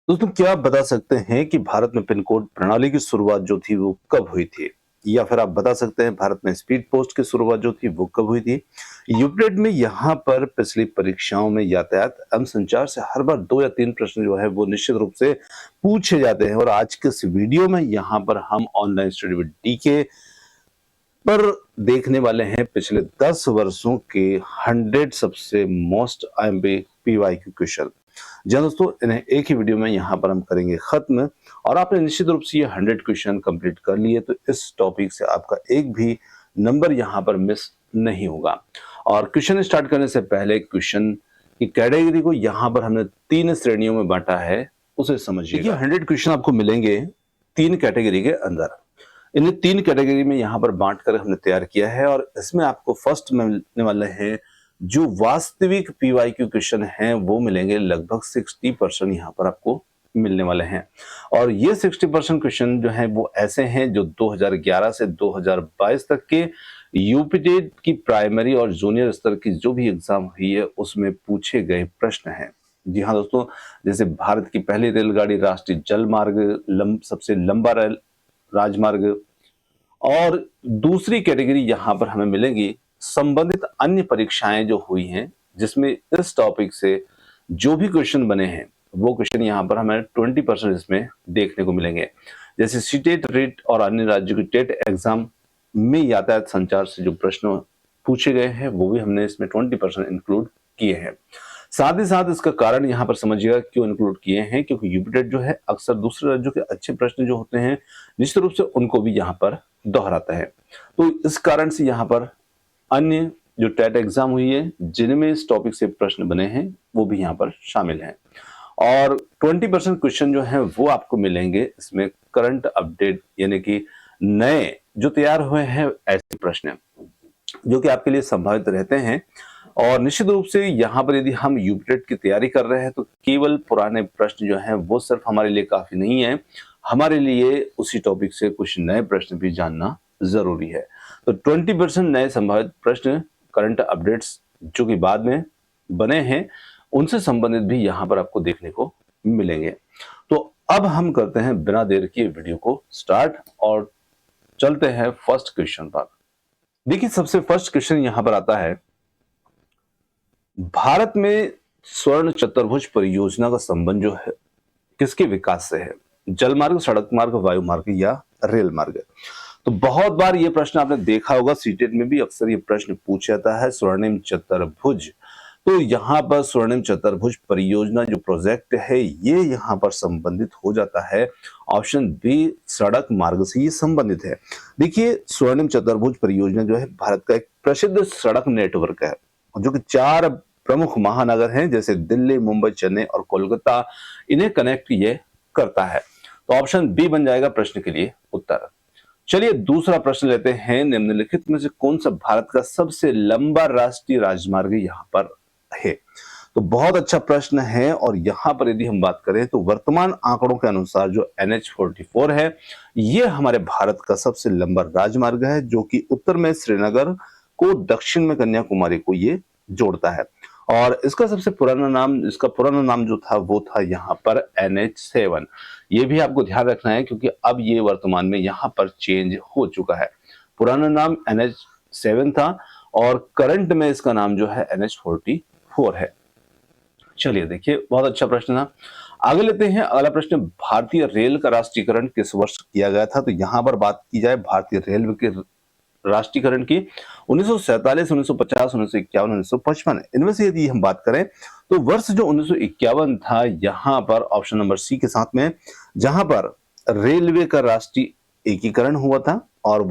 दोस्तों, क्या आप बता सकते हैं कि भारत में पिन कोड प्रणाली की शुरुआत जो थी वो कब हुई थी? या फिर आप बता सकते हैं भारत में स्पीड पोस्ट की शुरुआत जो थी वो कब हुई थी? यूक्लिड में यहाँ पर पिछली परीक्षाओं में यातायात एवं संचार से हर बार 2 या 3 प्रश्न जो है वो निश्चित रूप से पूछे जाते हैं और आज के इस वीडियो में यहाँ पर हम ऑनलाइन स्टडी विद डीके पर देखने वाले हैं पिछले 10 वर्षों के 100 सबसे मोस्ट आईएमपी पीवाईक्यू क्वेश्चन। जी हाँ दोस्तों, इन्हें एक ही वीडियो में यहाँ पर हम करेंगे खत्म और आपने निश्चित रूप से ये 100 क्वेश्चन कंप्लीट कर लिए तो इस टॉपिक से आपका एक भी नंबर यहाँ पर मिस नहीं होगा। और क्वेश्चन स्टार्ट करने से पहले क्वेश्चन की कैटेगरी को यहाँ पर हमने 3 श्रेणियों में बांटा है, उसे समझिए। 100 क्वेश्चन आपको मिलेंगे 3 कैटेगरी के अंदर। इन्हें 3 कैटेगरी में यहाँ पर बांटकर हमने तैयार किया है और इसमें आपको फर्स्ट में मिलने वाले हैं जो वास्तविक पीवाईक्यू क्वेश्चन हैं वो मिलेंगे लगभग 60% यहाँ पर आपको मिलने वाले हैं। और ये 60% क्वेश्चन जो हैं वो ऐसे हैं जो 2011 से 2022 तक के यूपीटेट की प्राइमरी और जूनियर स्तर की जो भी एग्जाम हुई है उसमें पूछे गए प्रश्न हैं। जी हाँ दोस्तों, जैसे भारत की पहली रेलगाड़ी, राष्ट्रीय जल मार्ग, सबसे लंबा राजमार्ग। और दूसरी कैटेगरी यहाँ पर हमें मिलेगी संबंधित अन्य परीक्षाएं जो हुई हैं जिसमें इस टॉपिक से जो भी क्वेश्चन बने हैं वो क्वेश्चन यहाँ पर हमें 20% इसमें देखने को मिलेंगे। जैसे सीटेट, रेट और अन्य राज्यों की टेट एग्जाम में यातायात संचार से जो प्रश्न पूछे गए हैं वो भी हमने इसमें 20% इंक्लूड किए हैं। साथ ही साथ इसका कारण यहाँ पर समझिएगा क्यों इंक्लूड किए हैं, क्योंकि यूपीटेट जो है अक्सर दूसरे राज्यों के अच्छे प्रश्न जो होते हैं निश्चित रूप से उनको भी यहाँ पर दोहराता है। तो इस कारण से यहाँ पर अन्य जो टेट एग्जाम हुई है जिनमें इस टॉपिक से प्रश्न बने हैं वो भी यहाँ पर शामिल हैं। और 20% क्वेश्चन जो है वो आपको मिलेंगे इसमें करंट अपडेट यानी कि नए जो तैयार हुए हैं ऐसे प्रश्न जो कि आपके लिए संभावित रहते हैं। और निश्चित रूप से यहाँ पर यदि हम यूपीटेट की तैयारी कर रहे हैं तो केवल पुराने प्रश्न जो हैं वो सिर्फ हमारे लिए काफी नहीं है, हमारे लिए उसी टॉपिक से कुछ नए प्रश्न भी जानना जरूरी है। तो 20% नए संभावित प्रश्न, करंट अपडेट्स जो कि बाद में बने हैं उनसे संबंधित भी यहाँ पर आपको देखने को मिलेंगे। तो अब हम करते हैं बिना देर किए वीडियो को स्टार्ट और चलते हैं फर्स्ट क्वेश्चन पर। देखिए, सबसे फर्स्ट क्वेश्चन यहाँ पर आता है, भारत में स्वर्ण चतुर्भुज परियोजना का संबंध जो है किसके विकास से है? जल मार्ग, सड़क मार्ग, वायु मार्ग या रेल मार्ग? तो बहुत बार ये प्रश्न आपने देखा होगा, सीटेट में भी अक्सर ये प्रश्न पूछा जाता है, स्वर्णिम चतुर्भुज। तो यहाँ पर स्वर्णिम चतुर्भुज परियोजना जो प्रोजेक्ट है ये यहाँ पर संबंधित हो जाता है। ऑप्शन बी, सड़क मार्ग से ये संबंधित है। देखिए, स्वर्णिम चतुर्भुज परियोजना जो है भारत का एक प्रसिद्ध सड़क नेटवर्क है जो कि 4 प्रमुख महानगर हैं जैसे दिल्ली, मुंबई, चेन्नई और कोलकाता, इन्हें कनेक्ट ये करता है। तो ऑप्शन बी बन जाएगा प्रश्न के लिए उत्तर। चलिए दूसरा प्रश्न लेते हैं, निम्नलिखित में से कौन सा भारत का सबसे लंबा राष्ट्रीय राजमार्ग यहाँ पर है? तो बहुत अच्छा प्रश्न है और यहाँ पर यदि हम बात करें तो वर्तमान आंकड़ों के अनुसार जो NH44 है ये हमारे भारत का सबसे लंबा राजमार्ग है जो कि उत्तर में श्रीनगर को, दक्षिण में कन्याकुमारी को ये जोड़ता है। और इसका पुराना नाम जो था वो था यहाँ पर NH7। ये भी आपको ध्यान रखना है क्योंकि अब ये वर्तमान में यहाँ पर चेंज हो चुका है। पुराना नाम NH7 था और करंट में इसका नाम जो है NH44 है। चलिए देखिए, बहुत अच्छा प्रश्न था। आगे लेते हैं अगला प्रश्न, भारतीय रेल का राष्ट्रीयकरण किस वर्ष किया गया था? तो यहाँ पर बात की जाए भारतीय रेलवे के राष्ट्रीयकरण की 1947, 1950, 1951, 1955, इनमें से यदि हम बात करें तो वर्ष जो 1951 था यहाँ पर ऑप्शन नंबर सी के साथ में, जहां पर रेलवे का राष्ट्रीय एकीकरण हुआ था और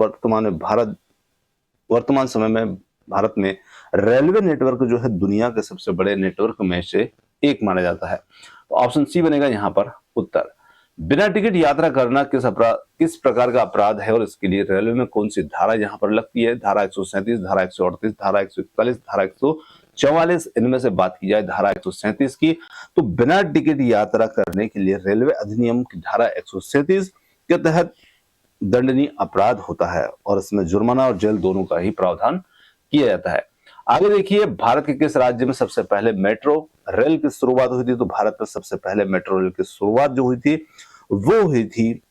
वर्तमान समय में भारत में रेलवे नेटवर्क जो है दुनिया के सबसे बड़े नेटवर्क में से एक माना जाता है। तो ऑप्शन सी बनेगा यहाँ पर उत्तर। बिना टिकट यात्रा करना किस प्रकार का अपराध है और इसके लिए रेलवे में कौन सी धारा यहाँ पर लगती है? धारा 137, धारा 138, धारा 141, धारा 144, इनमें से बात की जाए धारा 137 की तो बिना टिकट यात्रा करने के लिए रेलवे अधिनियम की धारा 137 के तहत दंडनीय अपराध होता है और इसमें जुर्माना और जेल दोनों का ही प्रावधान किया जाता है। आगे देखिए, भारत के किस राज्य में सबसे पहले मेट्रो रेल की शुरुआत हुई थी? तो भारत में सबसे पहले मेट्रो रेल की शुरुआत जो हुई थी वो हुई थी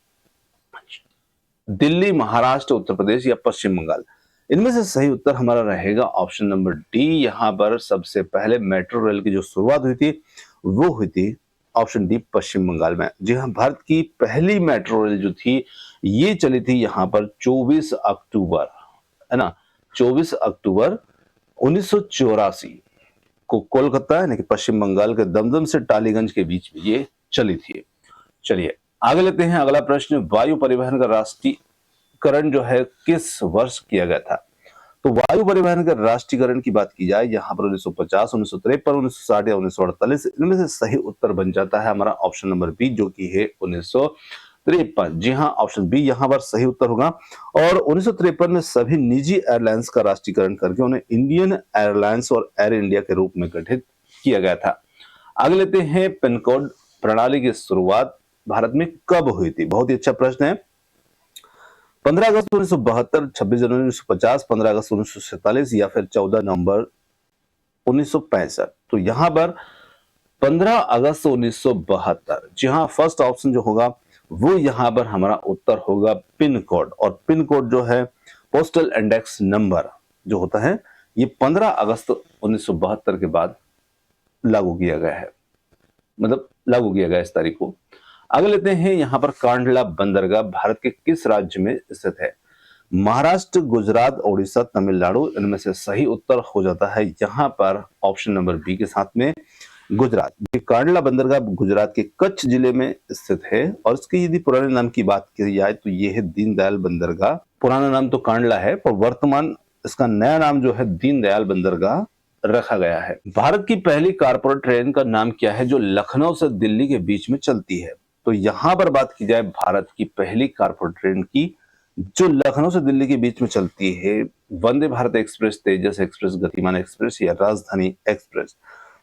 दिल्ली, महाराष्ट्र, उत्तर प्रदेश या पश्चिम बंगाल। इनमें से सही उत्तर हमारा रहेगा ऑप्शन नंबर डी। यहां पर सबसे पहले मेट्रो रेल की जो शुरुआत हुई थी वो हुई थी ऑप्शन डी, पश्चिम बंगाल में। जी हाँ, भारत की पहली मेट्रो रेल जो थी ये चली थी यहां पर 24 अक्टूबर, है ना, 24 अक्टूबर 1984 को कोलकाता यानी कि पश्चिम बंगाल के दमदम से टालीगंज के बीच में ये चली थी। चलिए आगे लेते हैं अगला प्रश्न। वायु परिवहन का राष्ट्रीयकरण जो है किस वर्ष किया गया था? तो वायु परिवहन का राष्ट्रीयकरण की बात की जाए यहाँ पर 1950, 1953, 1960 या 1948, इनमें से सही उत्तर बन जाता है हमारा ऑप्शन नंबर बी जो कि है 1953। जी हाँ, ऑप्शन बी यहाँ पर सही उत्तर होगा। और 1953 में सभी निजी एयरलाइंस का राष्ट्रीयकरण करके उन्हें इंडियन एयरलाइंस और एयर इंडिया के रूप में गठित किया गया था। आगे लेते हैं, पिन कोड प्रणाली की शुरुआत भारत में कब हुई थी? बहुत ही अच्छा प्रश्न है। 15 अगस्त 1972, 26 जनवरी 1950, 15 अगस्त 1947 या फिर 14 नवंबर 1965। तो यहां पर 15 अगस्त 1972। जी हाँ, फर्स्ट ऑप्शन जो होगा वो यहां पर हमारा उत्तर होगा पिन कोड। और पिन कोड जो है पोस्टल इंडेक्स नंबर जो होता है ये 15 अगस्त 1972 के बाद लागू किया गया है, मतलब लागू किया गया इस तारीख को। आगे लेते हैं, यहां पर कांडला बंदरगाह भारत के किस राज्य में स्थित है? महाराष्ट्र, गुजरात, ओडिशा, तमिलनाडु, इनमें से सही उत्तर हो जाता है यहां पर ऑप्शन नंबर बी के साथ में गुजरात। ये कांडला बंदरगाह गुजरात के कच्छ जिले में स्थित है और इसके यदि पुराने नाम की बात की जाए तो ये है दीनदयाल बंदरगाह। पुराना नाम तो कांडला है पर वर्तमान इसका नया नाम जो है दीनदयाल बंदरगाह रखा गया है। भारत की पहली कारपोरेट ट्रेन का नाम क्या है जो लखनऊ से दिल्ली के बीच में चलती है? तो यहां पर बात की जाए भारत की पहली कारपोरेट ट्रेन की जो लखनऊ से दिल्ली के बीच में चलती है, वंदे भारत एक्सप्रेस, तेजस एक्सप्रेस, गतिमान एक्सप्रेस या राजधानी एक्सप्रेस।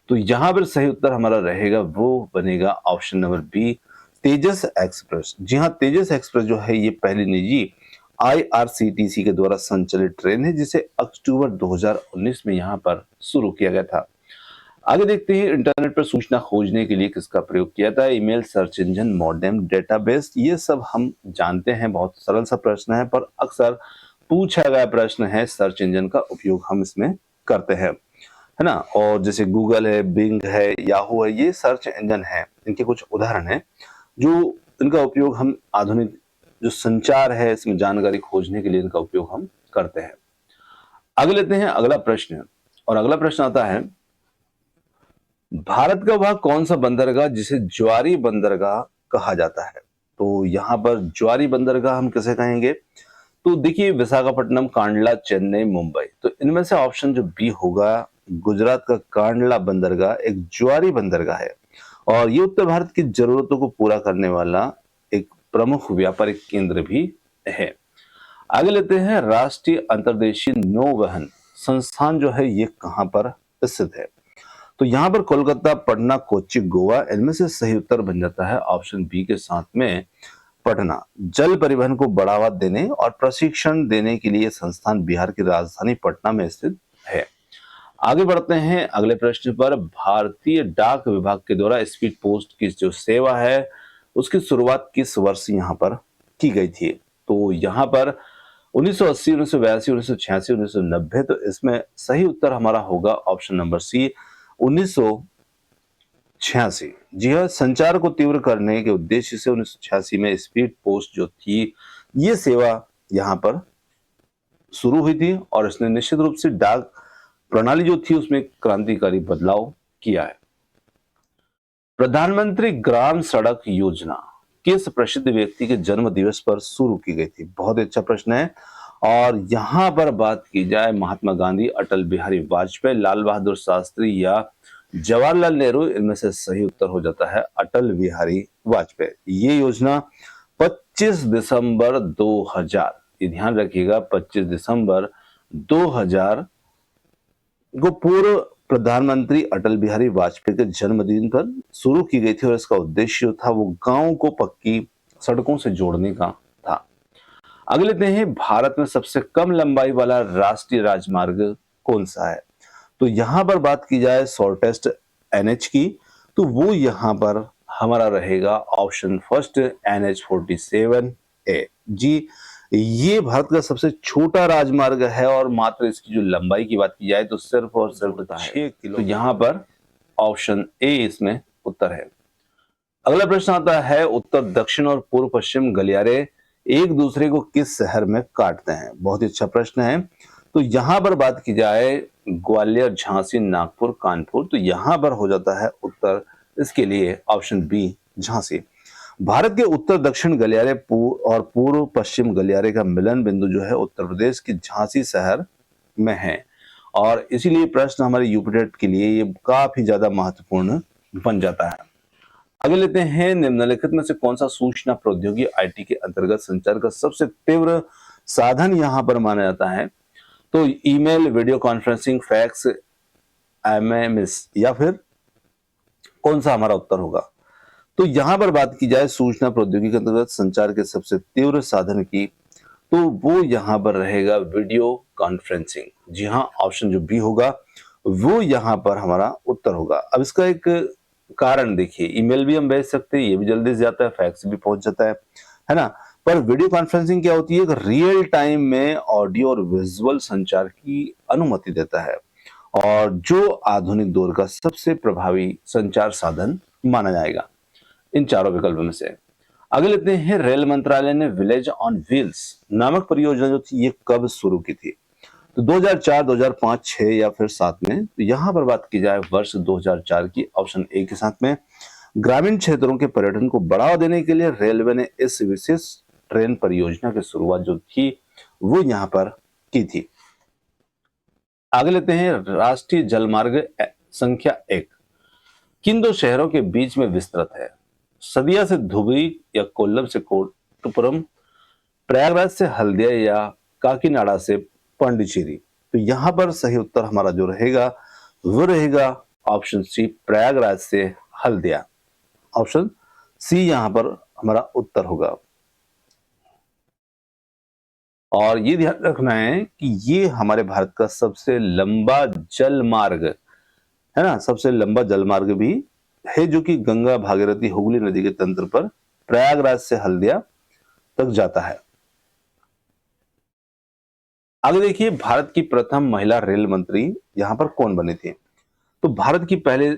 तो यहां पर सही उत्तर हमारा रहेगा वो बनेगा ऑप्शन नंबर बी, तेजस एक्सप्रेस। जी हाँ, तेजस एक्सप्रेस जो है ये पहली निजी आईआरसीटीसी के द्वारा संचालित ट्रेन है जिसे अक्टूबर 2019 में यहां पर शुरू किया गया था। आगे देखते हैं, इंटरनेट पर सूचना खोजने के लिए किसका प्रयोग किया था? Email, search engine, modem, database, ये सब हम जानते हैं, बहुत सरल सा प्रश्न है पर अक्सर पूछा गया प्रश्न है। सर्च इंजन का उपयोग हम इसमें करते हैं, है ना। और जैसे गूगल है, बिंग है, याहू है, ये सर्च इंजन है, इनके कुछ उदाहरण है जो इनका उपयोग हम आधुनिक जो संचार है इसमें जानकारी खोजने के लिए इनका उपयोग हम करते हैं। आगे लेते हैं अगला प्रश्न, और अगला प्रश्न आता है, भारत का वह कौन सा बंदरगाह जिसे ज्वारी बंदरगाह कहा जाता है? तो यहाँ पर ज्वारी बंदरगाह हम किसे कहेंगे? तो देखिए, विशाखापट्टनम, कांडला, चेन्नई, मुंबई। तो इनमें से ऑप्शन जो बी होगा, गुजरात का कांडला बंदरगाह एक ज्वारी बंदरगाह है और ये उत्तर भारत की जरूरतों को पूरा करने वाला एक प्रमुख व्यापारिक केंद्र भी है। आगे लेते हैं, राष्ट्रीय अंतर्देशीय नौवहन संस्थान जो है ये कहां पर स्थित है? तो यहां पर कोलकाता, पटना, कोच्चि, गोवा, इनमें से सही उत्तर बन जाता है ऑप्शन बी के साथ में पटना। जल परिवहन को बढ़ावा देने और प्रशिक्षण देने के लिए संस्थान बिहार की राजधानी पटना में स्थित है। आगे बढ़ते हैं अगले प्रश्न पर। भारतीय डाक विभाग के द्वारा स्पीड पोस्ट की जो सेवा है उसकी शुरुआत किस वर्ष यहाँ पर की गई थी? तो यहाँ पर 1980, 1982, 1986, 1990। तो इसमें सही उत्तर हमारा होगा ऑप्शन नंबर सी, 1986। जी हाँ, संचार को तीव्र करने के उद्देश्य से 1986 में स्पीड पोस्ट जो थी ये सेवा यहाँ पर शुरू हुई थी और इसने निश्चित रूप से डाक प्रणाली जो थी उसमें क्रांतिकारी बदलाव किया है। प्रधानमंत्री ग्राम सड़क योजना किस प्रसिद्ध व्यक्ति के जन्म दिवस पर शुरू की गई थी? बहुत अच्छा प्रश्न है। और यहां पर बात की जाए महात्मा गांधी, अटल बिहारी वाजपेयी, लाल बहादुर शास्त्री या जवाहरलाल नेहरू, इनमें से सही उत्तर हो जाता है अटल बिहारी वाजपेयी। ये योजना 25 दिसंबर 2000, ये ध्यान रखिएगा, 25 दिसंबर 2000 को पूर्व प्रधानमंत्री अटल बिहारी वाजपेयी के जन्मदिन पर शुरू की गई थी और इसका उद्देश्य था वो गांव को पक्की सड़कों से जोड़ने का था। आगे लेते हैं, भारत में सबसे कम लंबाई वाला राष्ट्रीय राजमार्ग कौन सा है? तो यहां पर बात की जाए शॉर्टेस्ट एनएच की, तो वो यहां पर हमारा रहेगा ऑप्शन फर्स्ट NH47A जी। ये भारत का सबसे छोटा राजमार्ग है और मात्र इसकी जो लंबाई की बात की जाए तो सिर्फ और सिर्फ 6 किलो। तो यहाँ पर ऑप्शन ए इसमें उत्तर है। अगला प्रश्न आता है, उत्तर दक्षिण और पूर्व पश्चिम गलियारे एक दूसरे को किस शहर में काटते हैं? बहुत ही अच्छा प्रश्न है। तो यहां पर बात की जाए ग्वालियर, झांसी, नागपुर, कानपुर, तो यहां पर हो जाता है उत्तर इसके लिए ऑप्शन बी झांसी। भारत के उत्तर दक्षिण गलियारे और पूर्व पश्चिम गलियारे का मिलन बिंदु जो है उत्तर प्रदेश के झांसी शहर में है और इसीलिए प्रश्न हमारे यूपीटेट के लिए ये काफी ज्यादा महत्वपूर्ण बन जाता है। आगे लेते हैं, निम्नलिखित में से कौन सा सूचना प्रौद्योगिकी आईटी के अंतर्गत संचार का सबसे तीव्र साधन यहां पर माना जाता है? तो email, video conferencing, fax, MMS या फिर कौन सा हमारा उत्तर होगा? तो यहां पर बात की जाए सूचना प्रौद्योगिकी के अंतर्गत संचार के सबसे तीव्र साधन की, तो वो यहां पर रहेगा वीडियो कॉन्फ्रेंसिंग। जी हाँ, ऑप्शन जो बी होगा वो यहां पर हमारा उत्तर होगा। अब इसका एक कारण देखिए, ईमेल भी हम भेज सकते हैं, ये भी जल्दी से जाता है, फैक्स भी पहुंच जाता है ना। पर वीडियो कॉन्फ्रेंसिंग क्या होती है? रियल टाइम में ऑडियो और विजुअल संचार की अनुमति देता है और जो आधुनिक दौर का सबसे प्रभावी संचार साधन माना जाएगा इन चारों विकल्पों में से। आगे लेते हैं, रेल मंत्रालय ने विलेज ऑन व्हील्स नामक परियोजना जो थी ये कब शुरू की थी? तो 2004, 2005, 6 या फिर 7 में? तो यहां पर बात की जाए वर्ष 2004 की, ऑप्शन ए के साथ में। ग्रामीण क्षेत्रों के पर्यटन को बढ़ावा देने के लिए रेलवे ने इस विशेष ट्रेन परियोजना की शुरुआत जो थी वो यहां पर की थी। आगे लेते हैं, राष्ट्रीय जलमार्ग संख्या 1 किन दो शहरों के बीच में विस्तृत है? सदिया से धुबरी या कोल्लम से कोट्टपुरम, प्रयागराज से हल्दिया या काकीनाडा से पांडिचेरी? तो यहां पर सही उत्तर हमारा जो रहेगा वो रहेगा ऑप्शन सी, प्रयागराज से हल्दिया। ऑप्शन सी यहां पर हमारा उत्तर होगा। और ये ध्यान रखना है कि ये हमारे भारत का सबसे लंबा जल मार्ग है ना, सबसे लंबा जलमार्ग भी है जो कि गंगा, भागीरथी, हुगली नदी के तंत्र पर प्रयागराज से हल्दिया तक जाता है। आगे देखिए, भारत की प्रथम महिला रेल मंत्री यहां पर कौन बनी थी? तो भारत की पहले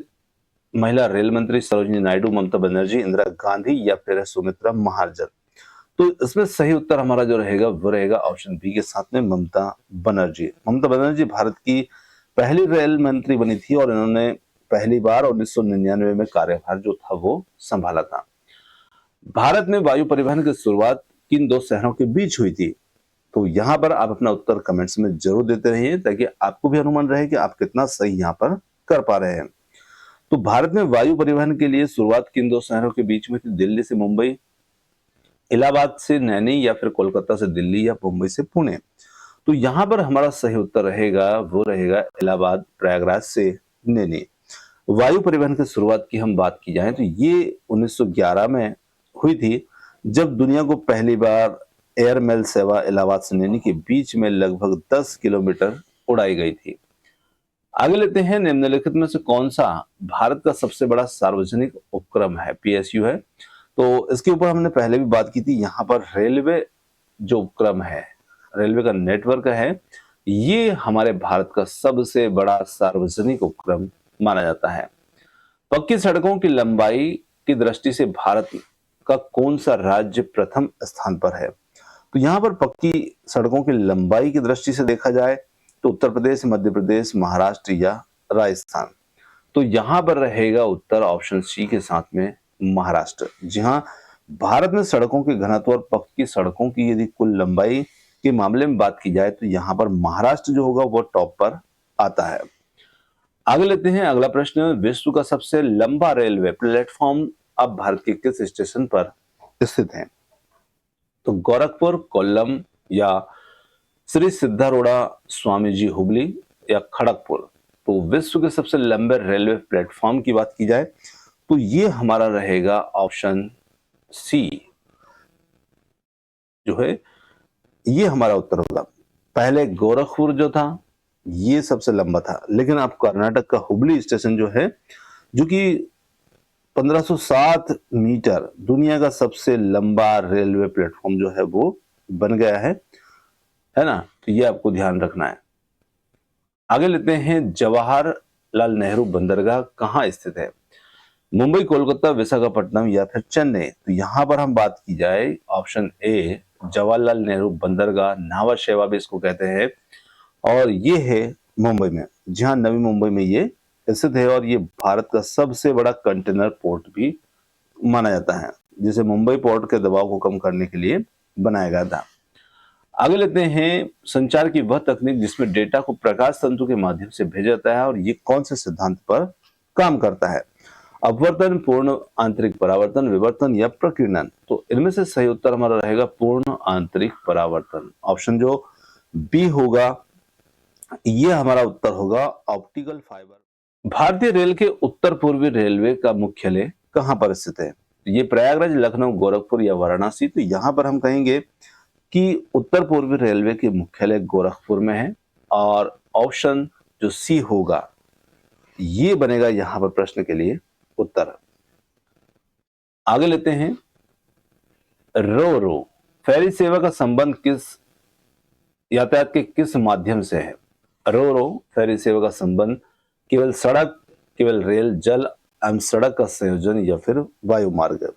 महिला रेल मंत्री सरोजिनी नायडू, ममता बनर्जी, इंदिरा गांधी या फिर सुमित्रा महाजन? तो इसमें सही उत्तर हमारा जो रहेगा वो रहेगा ऑप्शन बी के साथ में ममता बनर्जी। ममता बनर्जी भारत की पहली रेल मंत्री बनी थी और इन्होंने पहली बार 1999 में कार्यभार जो था वो संभाला था। भारत में वायु परिवहन की शुरुआत किन दो शहरों के बीच हुई थी? तो यहां पर आप अपना उत्तर कमेंट्स में जरूर देते रहिए ताकि आपको भी अनुमान रहे कि आप कितना सही यहां पर कर पा रहे हैं। तो भारत में वायु परिवहन के लिए शुरुआत किन दो शहरों के बीच में थी? दिल्ली से मुंबई, इलाहाबाद से नैनी या फिर कोलकाता से दिल्ली या मुंबई से पुणे? तो यहां पर हमारा सही उत्तर रहेगा वो रहेगा इलाहाबाद, प्रयागराज से नैनी। वायु परिवहन की शुरुआत की हम बात की जाए तो ये 1911 में हुई थी जब दुनिया को पहली बार एयरमेल सेवा इलाहाबाद से नैनी के बीच में लगभग 10 किलोमीटर उड़ाई गई थी। आगे लेते हैं, निम्नलिखित में से कौन सा भारत का सबसे बड़ा सार्वजनिक उपक्रम है? पीएसयू है। तो इसके ऊपर हमने पहले भी बात की थी। यहाँ पर रेलवे जो उपक्रम है, रेलवे का नेटवर्क है, ये हमारे भारत का सबसे बड़ा सार्वजनिक उपक्रम माना जाता है। पक्की सड़कों की लंबाई की दृष्टि से भारत का कौन सा राज्य प्रथम स्थान पर है? तो यहाँ पर पक्की सड़कों की लंबाई की दृष्टि से देखा जाए तो उत्तर प्रदेश, मध्य प्रदेश, महाराष्ट्र या राजस्थान? तो यहां पर रहेगा उत्तर ऑप्शन सी के साथ में महाराष्ट्र। जी हाँ, भारत में सड़कों के घनत्व और पक्की सड़कों की यदि कुल लंबाई के मामले में बात की जाए तो यहां पर महाराष्ट्र जो होगा वो टॉप पर आता है। आगे लेते हैं, अगला प्रश्न, विश्व का सबसे लंबा रेलवे प्लेटफॉर्म अब भारत के किस स्टेशन पर स्थित है? तो गोरखपुर, कोल्लम या श्री सिद्धारूढ़ा स्वामी जी हुबली या खड़गपुर? तो विश्व के सबसे लंबे रेलवे प्लेटफॉर्म की बात की जाए तो ये हमारा रहेगा ऑप्शन सी जो है ये हमारा उत्तर होगा। पहले गोरखपुर जो था ये सबसे लंबा था। लेकिन अब कर्नाटक का हुबली स्टेशन जो है, जो कि 1507 मीटर, दुनिया का सबसे लंबा रेलवे प्लेटफॉर्म जो है वो बन गया है ना। तो ये आपको ध्यान रखना है। आगे लेते हैं, जवाहरलाल नेहरू बंदरगाह कहाँ स्थित है? मुंबई, कोलकाता, विशाखापट्टनम या फिर चेन्नई? तो यहां पर हम बात की जाए, ऑप्शन ए जवाहरलाल नेहरू बंदरगाह, नावा शेवा भी इसको कहते हैं, और ये है मुंबई में। जी हाँ, नवी मुंबई में ये स्थित है, और ये भारत का सबसे बड़ा कंटेनर पोर्ट भी माना जाता है, जिसे मुंबई पोर्ट के दबाव को कम करने के लिए बनाया गया था। आगे लेते हैं, संचार की वह तकनीक जिसमें डेटा को प्रकाश तंतु के माध्यम से भेजा जाता है, और ये कौन से सिद्धांत पर काम करता है? अपवर्तन, पूर्ण आंतरिक परावर्तन, विवर्तन या प्रकीर्णन? तो इनमें से सही उत्तर हमारा रहेगा पूर्ण आंतरिक परावर्तन। ऑप्शन जो बी होगा, ये हमारा उत्तर होगा, ऑप्टिकल फाइबर। भारतीय रेल के उत्तर पूर्वी रेलवे का मुख्यालय कहां पर स्थित है? ये प्रयागराज, लखनऊ, गोरखपुर या वाराणसी? तो यहां पर हम कहेंगे कि उत्तर पूर्वी रेलवे के मुख्यालय गोरखपुर में है, और ऑप्शन जो सी होगा ये बनेगा यहां पर प्रश्न के लिए उत्तर। आगे लेते हैं, रो रो फेरी सेवा का संबंध किस यातायात के किस माध्यम से है? रो रो फेरी सेवा का संबंध केवल सड़क, केवल रेल, जल एवं सड़क का संयोजन या फिर वायु मार्ग?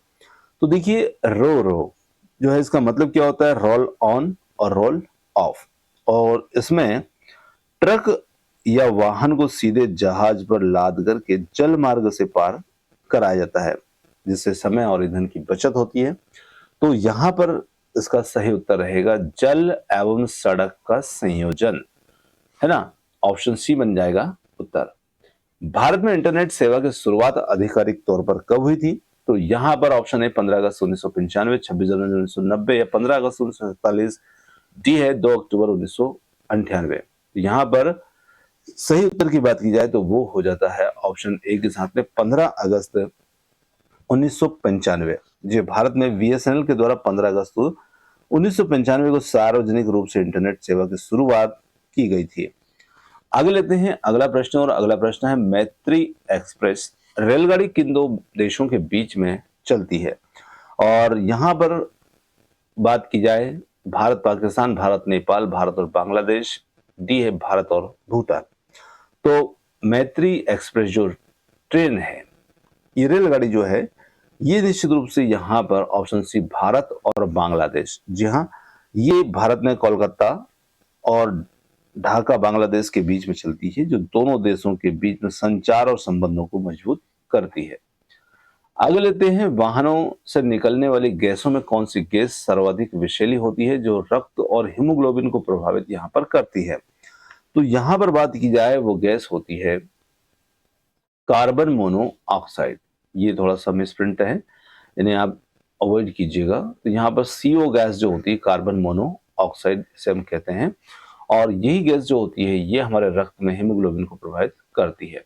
तो देखिए, रो रो जो है, इसका मतलब क्या होता है? रोल ऑन और रोल ऑफ, और इसमें ट्रक या वाहन को सीधे जहाज पर लाद करके जल मार्ग से पार कराया जाता है, जिससे समय और ईंधन की बचत होती है। तो यहां पर इसका सही उत्तर रहेगा जल एवं सड़क का संयोजन, है ना। ऑप्शन सी बन जाएगा उत्तर। भारत में इंटरनेट सेवा की शुरुआत आधिकारिक तौर पर कब हुई थी? तो यहां पर ऑप्शन है 15 अगस्त 1995, 26 जनवरी 1990 या 15 अगस्त 1947। डी है 2 अक्टूबर 1998। यहां पर सही उत्तर की बात की जाए तो वो हो जाता है ऑप्शन ए के साथ में 15 अगस्त 1995। जी, भारत में बीएसएनएल के द्वारा 15 अगस्त 1995 को सार्वजनिक रूप से इंटरनेट सेवा की शुरुआत की गई थी। आगे लेते हैं अगला प्रश्न, और अगला प्रश्न है, मैत्री एक्सप्रेस रेलगाड़ी किन दो देशों के बीच में चलती है? और यहां पर बात की जाए, भारत पाकिस्तान, भारत नेपाल, भारत और बांग्लादेश? डी है भारत और भूटान। तो मैत्री एक्सप्रेस जो ट्रेन है, ये रेलगाड़ी जो है, ये निश्चित रूप से यहां पर ऑप्शन सी भारत और बांग्लादेश। जी हाँ, ये भारत में कोलकाता और ढाका बांग्लादेश के बीच में चलती है, जो दोनों देशों के बीच में संचार और संबंधों को मजबूत करती है। आगे लेते हैं, वाहनों से निकलने वाली गैसों में कौन सी गैस सर्वाधिक विषैली होती है, जो रक्त और हीमोग्लोबिन को प्रभावित यहां पर करती है? तो यहां पर बात की जाए, वो गैस होती है कार्बन मोनोऑक्साइड। ये थोड़ा सा मिसप्रिंट है, इन्हें आप अवॉइड कीजिएगा। तो यहाँ पर सीओ गैस जो होती है, कार्बन मोनोऑक्साइड से हम कहते हैं, और यही गैस जो होती है ये हमारे रक्त में हीमोग्लोबिन को प्रभावित करती है।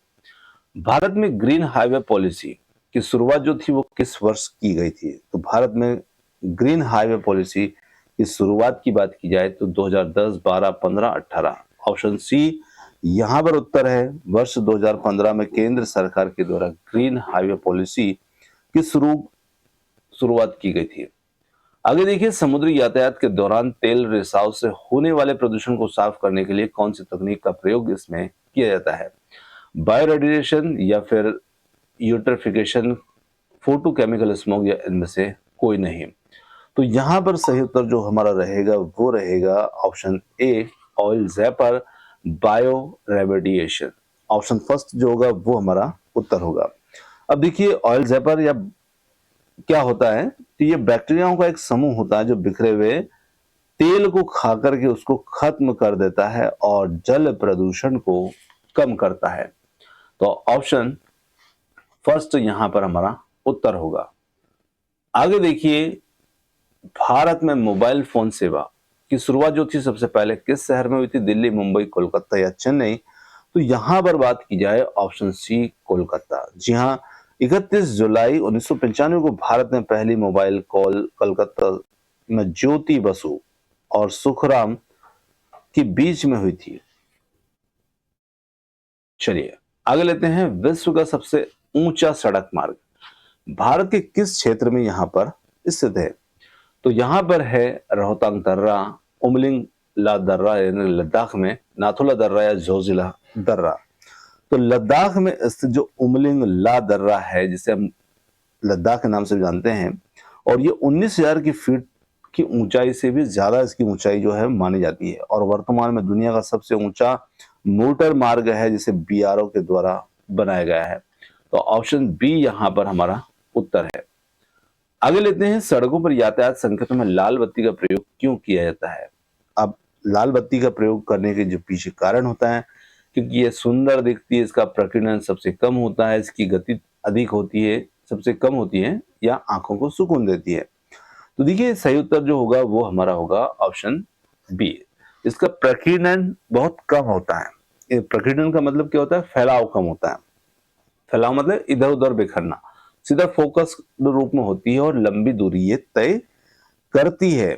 भारत में ग्रीन हाईवे पॉलिसी की शुरुआत जो थी वो किस वर्ष की गई थी? तो भारत में ग्रीन हाईवे पॉलिसी की शुरुआत की बात की जाए तो 2010, 12, 15, 18? ऑप्शन सी यहां पर उत्तर है, वर्ष 2015 में केंद्र सरकार के द्वारा ग्रीन हाईवे पॉलिसी की शुरुआत की गई थी। आगे देखिए, समुद्री यातायात के दौरान तेल रिसाव से होने वाले प्रदूषण को साफ करने के लिए कौन सी तकनीक का प्रयोग इसमें किया जाता है? बायोरेडिएशन या फिर यूट्रिफिकेशन, फोटोकेमिकल स्मोक, या इनमें से कोई नहीं? तो यहां पर सही उत्तर जो हमारा रहेगा वो रहेगा option A, oil zapper, bio remediation. Option first जो होगा वो हमारा उत्तर होगा। अब देखिए, ऑयल जैपर या क्या होता है, तो ये बैक्टीरियाओं का एक समूह होता है जो बिखरे हुए तेल को खा करके उसको खत्म कर देता है और जल प्रदूषण को कम करता है। तो ऑप्शन फर्स्ट यहां पर हमारा उत्तर होगा। आगे देखिए, भारत में मोबाइल फोन सेवा की शुरुआत जो थी सबसे पहले किस शहर में हुई थी? दिल्ली, मुंबई, कोलकाता या चेन्नई? तो यहां पर बात की जाए ऑप्शन सी कोलकाता। जी हाँ, 31 जुलाई 1995 को भारत में पहली मोबाइल कॉल कलकत्ता में ज्योति बसु और सुखराम के बीच में हुई थी। चलिए आगे लेते हैं, विश्व का सबसे ऊंचा सड़क मार्ग भारत के किस क्षेत्र में यहाँ पर स्थित है? तो यहाँ पर है रोहतांग दर्रा, उमलिंग ला दर्रा यानी लद्दाख में, नाथुला दर्रा या जोजिला दर्रा। तो लद्दाख में स्थित जो उमलिंग ला दर्रा है, जिसे हम लद्दाख के नाम से जानते हैं, और ये 19,000 की फीट की ऊंचाई से भी ज्यादा इसकी ऊंचाई जो है मानी जाती है, और वर्तमान में दुनिया का सबसे ऊंचा मोटर मार्ग है जिसे बीआरओ के द्वारा बनाया गया है। तो ऑप्शन बी यहाँ पर हमारा उत्तर है। आगे लेते हैं, सड़कों पर यातायात संकेतों में लाल बत्ती का प्रयोग क्यों किया जाता है? अब लाल बत्ती का प्रयोग करने के जो पीछे कारण होता है, क्योंकि ये सुंदर दिखती है, इसका प्रकीर्णन सबसे कम होता है, इसकी गति अधिक होती है, सबसे कम होती है, या आंखों को सुकून देती है। तो देखिए सही उत्तर जो होगा वो हमारा होगा ऑप्शन बी। इसका प्रकीर्णन बहुत कम होता है। प्रकीर्णन का मतलब क्या होता है? फैलाव कम होता है। फैलाव मतलब इधर उधर बिखरना, सीधा फोकस रूप में होती है और लंबी दूरी ये तय करती है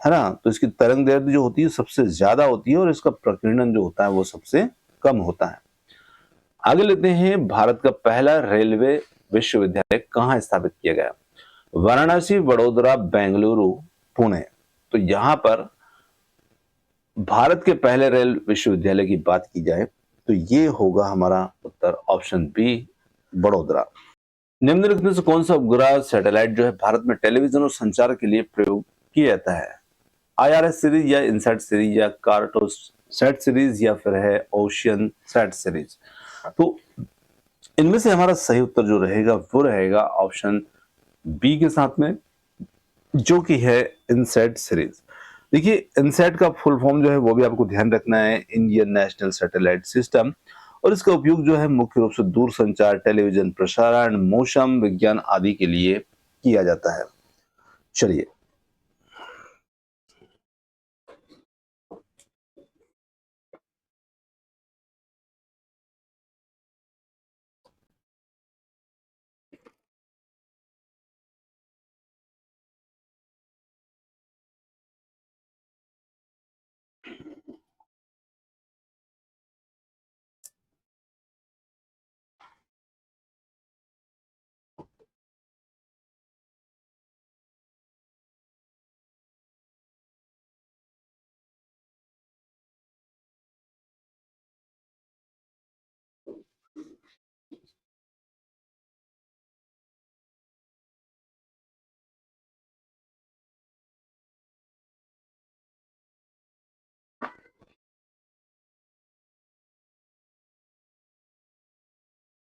ना। तो इसकी तरंग दैर्ध्य जो होती है सबसे ज्यादा होती है, और इसका प्रकीर्णन जो होता है वो सबसे कम होता है। आगे लेते हैं, भारत का पहला रेलवे विश्वविद्यालय कहाँ स्थापित किया गया? वाराणसी, वडोदरा, बेंगलुरु, पुणे। तो यहां पर भारत के पहले रेल विश्वविद्यालय की बात की जाए तो ये होगा हमारा उत्तर ऑप्शन बी, बड़ोदरा। निम्नलिखित में से कौन सा उपग्रह सैटेलाइट जो है भारत में टेलीविजन और संचार के लिए प्रयोग किया जाता है? आईआरएस सीरीज या इनसैट सीरीज या कार्टोसैट सीरीज या फिर है ओशियन सैट सीरीज? तो इनमें से हमारा सही उत्तर जो रहेगा वो रहेगा ऑप्शन बी के साथ में, जो कि है इनसैट सीरीज। देखिए इनसैट का फुल फॉर्म जो है वो भी आपको ध्यान रखना है, इंडियन नेशनल सैटेलाइट सिस्टम, और इसका उपयोग जो है मुख्य रूप से दूर संचार, टेलीविजन प्रसारण, मौसम विज्ञान आदि के लिए किया जाता है। चलिए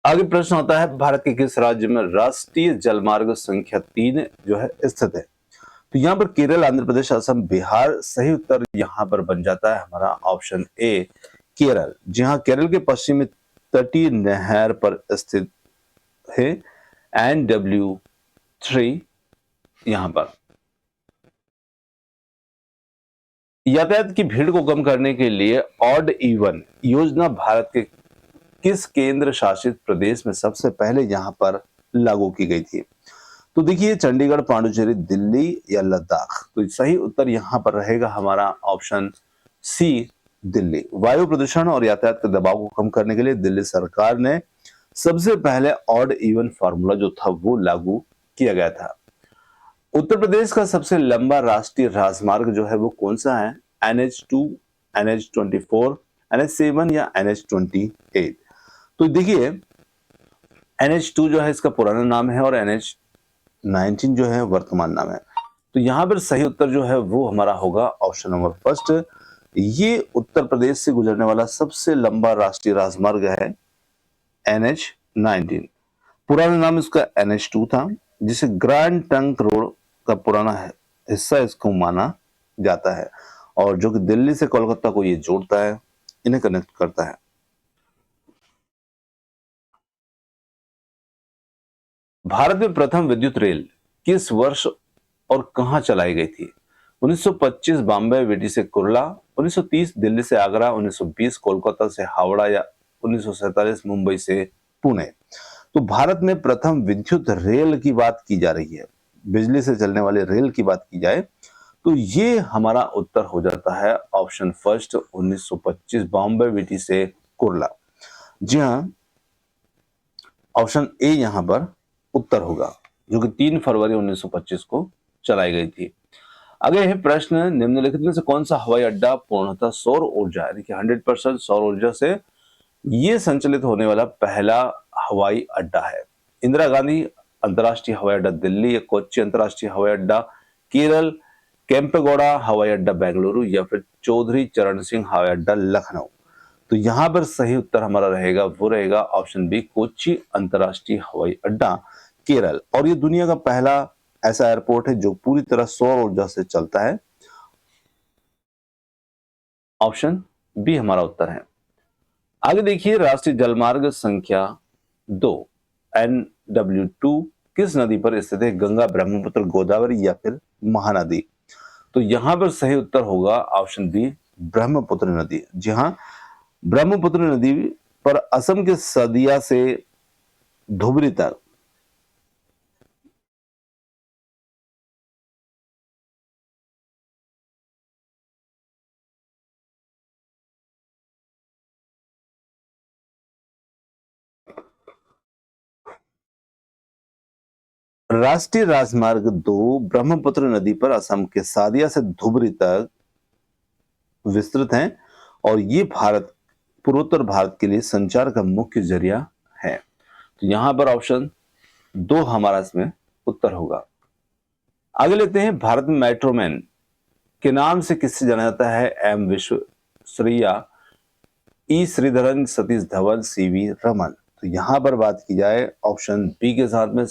आगे प्रश्न होता है, भारत के किस राज्य में राष्ट्रीय जलमार्ग संख्या 3 जो है स्थित है? तो यहाँ पर केरल, आंध्र प्रदेश, असम, बिहार। सही उत्तर यहाँ पर बन जाता है हमारा ऑप्शन ए, केरल। जी हाँ, केरल के पश्चिमी तटीय नहर पर स्थित है NW3 यहाँ पर। यातायात की भीड़ को कम करने के लिए ऑड इवन योजना भारत के किस केंद्र शासित प्रदेश में सबसे पहले यहाँ पर लागू की गई थी? तो देखिए चंडीगढ़, पांडुचेरी, दिल्ली या लद्दाख। तो सही उत्तर यहाँ पर रहेगा हमारा ऑप्शन सी, दिल्ली। वायु प्रदूषण और यातायात के दबाव को कम करने के लिए दिल्ली सरकार ने सबसे पहले ऑड इवन फार्मूला जो था वो लागू किया गया था। उत्तर प्रदेश का सबसे लंबा राष्ट्रीय राजमार्ग जो है वो कौन सा है? NH2, NH24, NH7 या NH28? तो देखिए NH2 जो है इसका पुराना नाम है, और NH19 जो है वर्तमान नाम है। तो यहाँ पर सही उत्तर जो है वो हमारा होगा ऑप्शन नंबर फर्स्ट। ये उत्तर प्रदेश से गुजरने वाला सबसे लंबा राष्ट्रीय राजमार्ग है NH19। पुराना नाम इसका NH2 था, जिसे ग्रैंड ट्रंक रोड का पुराना हिस्सा इसको माना जाता है, और जो कि दिल्ली से कोलकाता को ये जोड़ता है, इन्हें कनेक्ट करता है। भारत में प्रथम विद्युत रेल किस वर्ष और कहां चलाई गई थी? 1925 बॉम्बे विटी से कुर्ला, 1930 दिल्ली से आगरा, 1920 कोलकाता से हावड़ा, या 1947 मुंबई से पुणे? तो भारत में प्रथम विद्युत रेल की बात की जा रही है, बिजली से चलने वाले रेल की बात की जाए तो ये हमारा उत्तर हो जाता है ऑप्शन फर्स्ट, 1925 बॉम्बे विटी से कुर्ला। जी हाँ, ऑप्शन ए यहां पर उत्तर होगा, जो कि 3 फरवरी 1925 को चलाई गई थी। अगले है प्रश्न, निम्नलिखित में से कौन सा हवाई अड्डा पूर्णतः सौर ऊर्जा यानी कि 100% सौर ऊर्जा से ये संचालित होने वाला पहला हवाई अड्डा है? इंदिरा गांधी अंतर्राष्ट्रीय हवाई अड्डा दिल्ली, या कोच्चि अंतर्राष्ट्रीय हवाई अड्डा केरल, केम्पेगौड़ा हवाई अड्डा बेंगलुरु, या फिर चौधरी चरण सिंह हवाई अड्डा लखनऊ? तो यहां पर सही उत्तर हमारा रहेगा, वो रहेगा ऑप्शन बी, कोच्चि अंतर्राष्ट्रीय हवाई अड्डा केरल। और ये दुनिया का पहला ऐसा एयरपोर्ट है जो पूरी तरह सौर ऊर्जा से चलता है। ऑप्शन बी हमारा उत्तर है। आगे देखिए, राष्ट्रीय जलमार्ग संख्या 2 NW2 किस नदी पर स्थित है? गंगा, ब्रह्मपुत्र, गोदावरी, या फिर महानदी? तो यहां पर सही उत्तर होगा ऑप्शन बी, ब्रह्मपुत्र नदी। जी हाँ, ब्रह्मपुत्र नदी पर असम के सदिया से धुबरी तक राष्ट्रीय राजमार्ग 2 ब्रह्मपुत्र नदी पर असम के सादिया से धुबरी तक विस्तृत हैं, और ये भारत पूर्वोत्तर भारत के लिए संचार का मुख्य जरिया है। तो यहां पर ऑप्शन 2 हमारा इसमें उत्तर होगा। आगे लेते हैं, भारत में मेट्रोमैन के नाम से किससे जाना जाता है? एम विश्वेश्वरैया, ई श्रीधरन, सतीश धवन, सीवी रमन? तो यहां पर बात की जाए ऑप्शन बी के साथ में,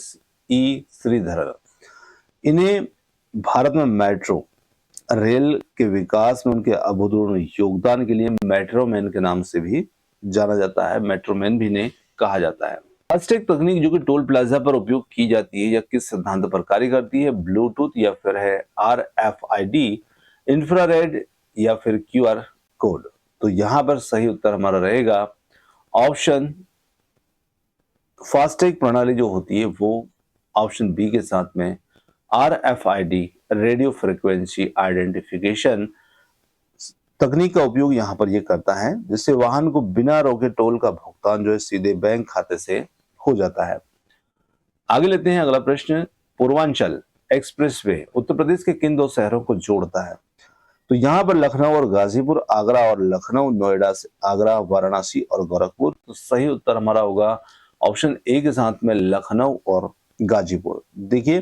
ई श्रीधरन। इन्हें भारत में मेट्रो रेल के विकास में उनके अभूतपूर्व योगदान के लिए मेट्रोमैन के नाम से भी जाना जाता है, मेट्रोमैन भी इन्हें कहा जाता है। फास्टैग तकनीक जो कि टोल प्लाजा पर उपयोग की जाती है, या किस सिद्धांत पर कार्य करती है? ब्लूटूथ, या फिर है RFID, इंफ्रारेड, या फिर QR कोड? तो यहां पर सही उत्तर हमारा रहेगा ऑप्शन, फास्टैग प्रणाली जो होती है वो ऑप्शन बी के साथ में RFID, रेडियो फ्रिक्वेंसी आइडेंटिफिकेशन तकनीक का उपयोग यहां पर यह करता है, जिससे वाहन को बिना रोके टोल का भुगतान जो है सीधे बैंक खाते से हो जाता है। आगे लेते हैं अगला प्रश्न, पूर्वांचल एक्सप्रेसवे उत्तर प्रदेश के किन 2 शहरों को जोड़ता है? तो यहां पर लखनऊ और गाजीपुर, आगरा और लखनऊ, नोएडा से आगरा, वाराणसी और गोरखपुर? तो सही उत्तर हमारा होगा ऑप्शन ए के साथ में, लखनऊ और गाजीपुर। देखिए,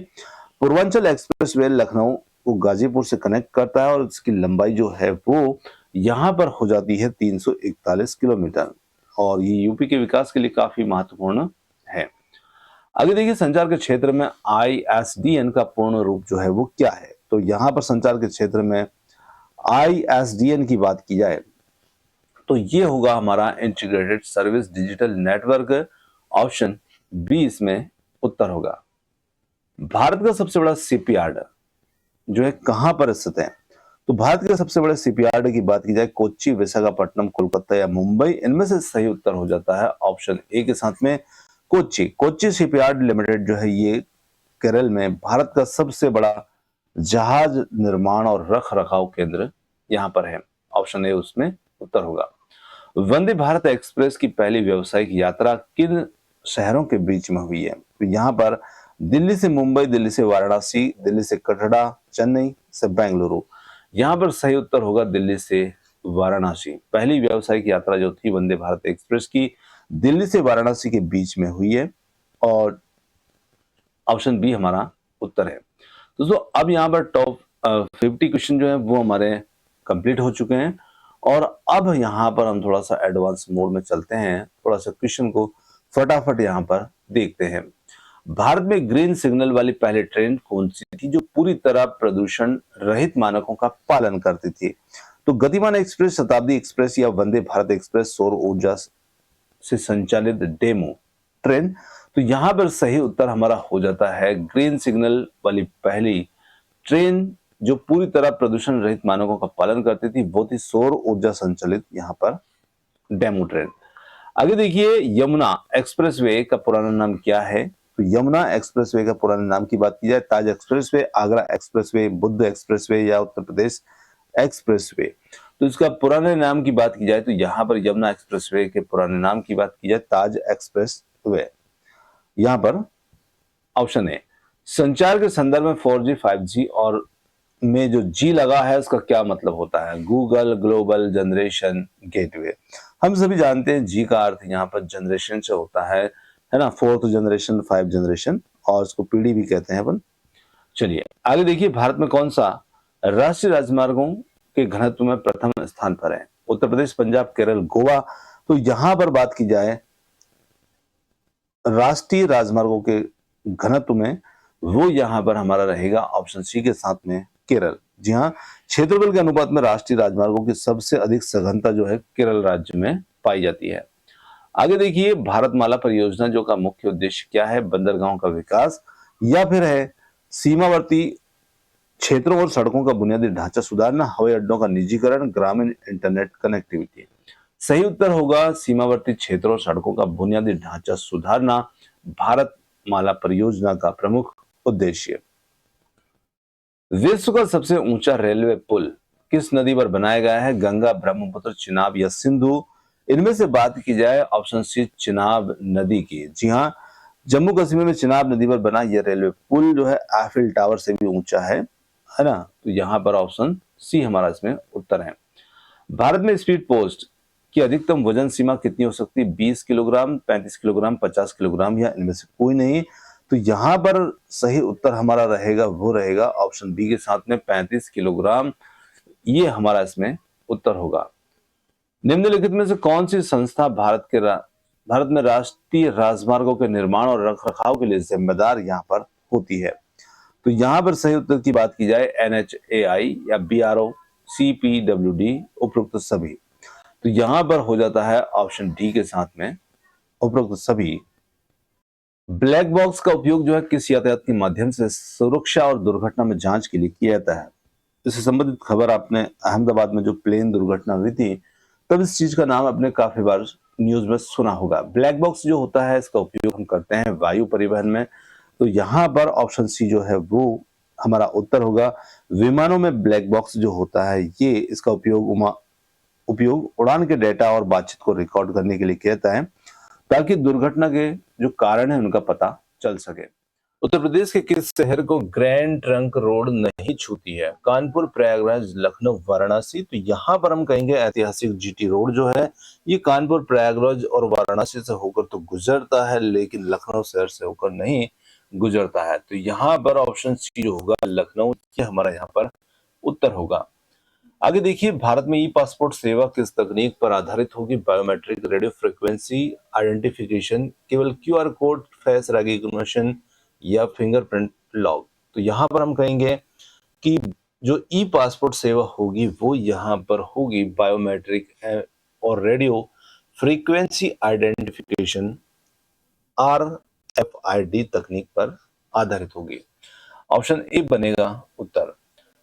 पूर्वांचल एक्सप्रेसवे लखनऊ को गाजीपुर से कनेक्ट करता है, और इसकी लंबाई जो है वो यहां पर हो जाती है 341 किलोमीटर, और ये यूपी के विकास के लिए काफी महत्वपूर्ण है। आगे देखिए, संचार के क्षेत्र में ISDN का पूर्ण रूप जो है वो क्या है? तो यहां पर संचार के क्षेत्र में ISDN की बात की जाए तो ये होगा हमारा integrated service digital network. Option B इसमें उत्तर होगा। भारत का सबसे बड़ा शिपयार्ड जो है कहां पर स्थित है? तो भारत के सबसे बड़े शिपयार्ड की बात की जाए, कोच्चि, विशाखापट्टनम, कोलकाता या मुंबई? इनमें से सही उत्तर हो जाता है ऑप्शन ए के साथ में, कोच्चि। कोच्चि शिपयार्ड लिमिटेड जो है ये केरल में भारत का सबसे बड़ा जहाज निर्माण और रख रखाव केंद्र यहां पर है। ऑप्शन ए उसमें उत्तर होगा। वंदे भारत एक्सप्रेस की पहली व्यावसायिक यात्रा किन शहरों के बीच में हुई है? तो यहां पर दिल्ली से मुंबई, दिल्ली से वाराणसी, दिल्ली से कटरा, चेन्नई से बेंगलुरु? यहां पर सही उत्तर होगा दिल्ली से वाराणसी। पहली व्यावसायिक यात्रा जो थी वंदे भारत एक्सप्रेस की, दिल्ली से वाराणसी के बीच में हुई है, और ऑप्शन बी हमारा उत्तर है। दोस्तों, अब यहाँ पर टॉप 50 क्वेश्चन जो है वो हमारे कंप्लीट हो चुके हैं, और अब यहाँ पर हम थोड़ा सा एडवांस मोड में चलते हैं, थोड़ा सा क्वेश्चन को फटाफट यहाँ पर देखते हैं। भारत में ग्रीन सिग्नल वाली पहली ट्रेन कौन सी थी जो पूरी तरह प्रदूषण रहित मानकों का पालन करती थी? तो गतिमान एक्सप्रेस, शताब्दी एक्सप्रेस, या वंदे भारत एक्सप्रेस सौर ऊर्जा से संचालित डेमो ट्रेन? तो यहां पर सही उत्तर हमारा हो जाता है ग्रीन सिग्नल वाली पहली ट्रेन जो पूरी तरह प्रदूषण रहित मानकों का पालन करती थी, वो थी सौर ऊर्जा संचालित यहां पर डेमो ट्रेन। आगे देखिए, यमुना एक्सप्रेसवे का पुराना नाम क्या है? तो यमुना एक्सप्रेसवे का पुराने नाम की बात की जाए, Taj expressway, Agra expressway, Buddh expressway, या उत्तर प्रदेश एक्सप्रेसवे? तो इसका पुराने नाम की बात की जाए तो यहाँ पर यमुना एक्सप्रेसवे के पुराने नाम की बात की जाए ताज एक्सप्रेस वे। यहाँ पर ऑप्शन ए, संचार के संदर्भ में 4G 5G और में जो जी लगा है उसका क्या मतलब होता है? Google, global, generation, gateway. हम सभी जानते हैं जी का अर्थ यहाँ पर जनरेशन से होता है ना, 4th जनरेशन, 5 जनरेशन, और उसको पीढ़ी भी कहते हैं अपन। चलिए आगे देखिए, भारत में कौन सा राष्ट्रीय राजमार्गों के घनत्व में प्रथम स्थान पर है? उत्तर प्रदेश, पंजाब, केरल, गोवा। तो यहां पर बात की जाए राष्ट्रीय राजमार्गों के घनत्व में, वो यहां पर हमारा रहेगा ऑप्शन सी के साथ में केरल। जी हाँ, क्षेत्रफल के अनुपात में राष्ट्रीय राजमार्गों की सबसे अधिक सघनता जो है केरल राज्य में पाई जाती है। आगे देखिए, भारतमाला परियोजना जो का मुख्य उद्देश्य क्या है? बंदरगाहों का विकास या फिर है सीमावर्ती क्षेत्रों और सड़कों का बुनियादी ढांचा सुधारना, हवाई अड्डों का निजीकरण, ग्रामीण इंटरनेट कनेक्टिविटी। सही उत्तर होगा सीमावर्ती क्षेत्रों और सड़कों का बुनियादी ढांचा सुधारना, भारतमाला परियोजना का प्रमुख उद्देश्य। विश्व का सबसे ऊंचा रेलवे पुल किस नदी पर बनाया गया है? गंगा, ब्रह्मपुत्र, चिनाब या सिंधु। इनमें से बात की जाए ऑप्शन सी चिनाब नदी की। जी हाँ, जम्मू कश्मीर में चिनाब नदी पर बना यह रेलवे पुल जो है एफिल टावर से भी ऊंचा है ना। तो यहाँ पर ऑप्शन सी हमारा इसमें उत्तर है। भारत में स्पीड पोस्ट की अधिकतम वजन सीमा कितनी हो सकती है? 20 किलोग्राम, 35 किलोग्राम, 50 किलोग्राम या इनमें से कोई नहीं। तो यहाँ पर सही उत्तर हमारा रहेगा, वो रहेगा ऑप्शन बी के साथ में 35 किलोग्राम। ये हमारा इसमें उत्तर होगा। निम्नलिखित में से कौन सी संस्था भारत में राष्ट्रीय राजमार्गों के निर्माण और रखरखाव के लिए जिम्मेदार यहाँ पर होती है? तो यहाँ पर सही उत्तर की बात की जाए NHAI या BRO, CPWD, उपरोक्त सभी। तो यहाँ पर हो जाता है ऑप्शन डी के साथ में उपरोक्त सभी। ब्लैक बॉक्स का उपयोग जो है किस यातायात के माध्यम से सुरक्षा और दुर्घटना में जांच के लिए किया जाता है? इससे संबंधित खबर आपने अहमदाबाद में जो प्लेन दुर्घटना हुई थी तब इस चीज का नाम आपने काफी बार न्यूज में सुना होगा। ब्लैक बॉक्स जो होता है इसका उपयोग हम करते हैं वायु परिवहन में। तो यहाँ पर ऑप्शन सी जो है वो हमारा उत्तर होगा। विमानों में ब्लैक बॉक्स जो होता है ये इसका उपयोग उड़ान के डेटा और बातचीत को रिकॉर्ड करने के लिए किया जाता है ताकि दुर्घटना के जो कारण है उनका पता चल सके। उत्तर प्रदेश के किस शहर को ग्रैंड ट्रंक रोड नहीं छूती है? कानपुर, प्रयागराज, लखनऊ, वाराणसी। तो यहाँ पर हम कहेंगे ऐतिहासिक GT रोड जो है ये कानपुर, प्रयागराज और वाराणसी से होकर तो गुजरता है लेकिन लखनऊ शहर से होकर नहीं गुजरता है। तो यहाँ पर ऑप्शन सी जो होगा लखनऊ, ये हमारा यहाँ पर उत्तर होगा। आगे देखिए, भारत में ई पासपोर्ट सेवा किस तकनीक पर आधारित होगी? बायोमेट्रिक, रेडियो फ्रिक्वेंसी आइडेंटिफिकेशन, केवल QR कोड, फेस रिकॉग्निशन या फिंगरप्रिंट लॉक। तो यहाँ पर हम कहेंगे कि जो ई पासपोर्ट सेवा होगी वो यहाँ पर होगी बायोमेट्रिक और रेडियो फ्रीक्वेंसी आइडेंटिफिकेशन RFID तकनीक पर आधारित होगी। ऑप्शन ए बनेगा उत्तर।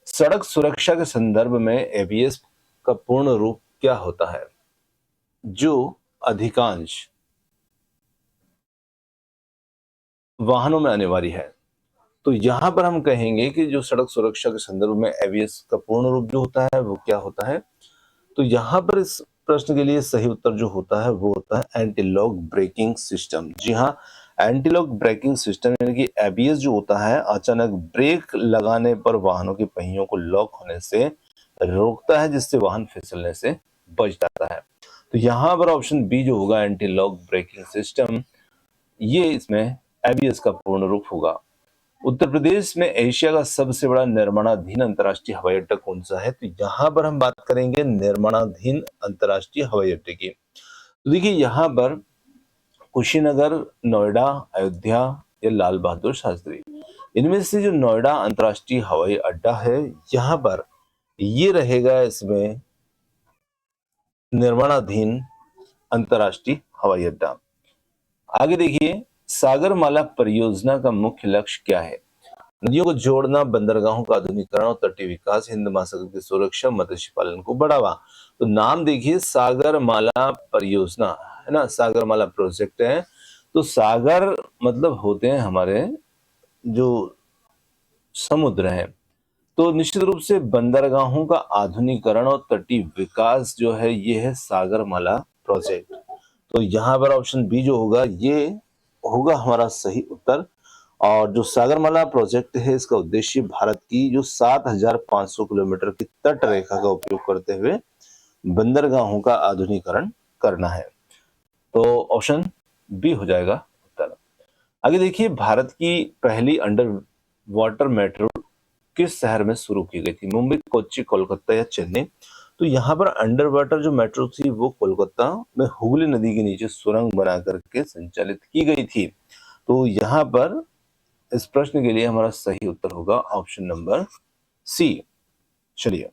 सड़क सुरक्षा के संदर्भ में ABS का पूर्ण रूप क्या होता है? जो अधिकांश वाहनों में अनिवार्य है। तो यहां पर हम कहेंगे कि जो सड़क सुरक्षा के संदर्भ में ABS का पूर्ण रूप जो होता है वो क्या होता है? तो यहाँ पर इस प्रश्न के लिए सही उत्तर जो होता है वो होता है एंटी लॉक ब्रेकिंग सिस्टम। जी हाँ, एंटी लॉक ब्रेकिंग सिस्टम यानी कि ABS जो होता है अचानक ब्रेक लगाने पर वाहनों के पहियों को लॉक होने से रोकता है जिससे वाहन फिसलने से बच जाता है। तो यहाँ पर ऑप्शन बी जो होगा एंटी लॉक ब्रेकिंग सिस्टम, ये इसमें ABS का पूर्ण रूप होगा। उत्तर प्रदेश में एशिया का सबसे बड़ा निर्माणाधीन अंतर्राष्ट्रीय हवाई अड्डा कौन सा है? तो यहाँ पर हम बात करेंगे निर्माणाधीन अंतर्राष्ट्रीय हवाई अड्डे की। तो देखिए यहाँ पर कुशीनगर, नोएडा, अयोध्या या लाल बहादुर शास्त्री, इनमें से जो नोएडा अंतर्राष्ट्रीय हवाई अड्डा है यहाँ पर ये रहेगा इसमें निर्माणाधीन अंतर्राष्ट्रीय हवाई अड्डा। आगे देखिए, सागरमाला परियोजना का मुख्य लक्ष्य क्या है? नदियों को जोड़ना, बंदरगाहों का आधुनिकीकरण और तटीय विकास, हिंद महासागर की सुरक्षा, मत्स्य पालन को बढ़ावा। तो नाम देखिए सागरमाला परियोजना है ना, सागरमाला प्रोजेक्ट है। तो सागर मतलब होते हैं हमारे जो समुद्र हैं, तो निश्चित रूप से बंदरगाहों का आधुनिकीकरण और तटीय विकास जो है ये है सागरमाला प्रोजेक्ट। तो यहाँ पर ऑप्शन बी जो होगा ये होगा हमारा सही उत्तर। और जो सागरमाला प्रोजेक्ट है इसका उद्देश्य भारत की जो 7,500 किलोमीटर की तट रेखा का उपयोग करते हुए बंदरगाहों का आधुनिकीकरण करना है। तो ऑप्शन बी हो जाएगा उत्तर। आगे देखिए, भारत की पहली अंडर वाटर मेट्रो किस शहर में शुरू की गई थी? मुंबई, कोच्चि, कोलकाता या चेन्नई? तो यहाँ पर अंडर वाटर जो मेट्रो थी वो कोलकाता में हुगली नदी के नीचे सुरंग बना करके संचालित की गई थी। तो यहाँ पर इस प्रश्न के लिए हमारा सही उत्तर होगा ऑप्शन नंबर सी। चलिए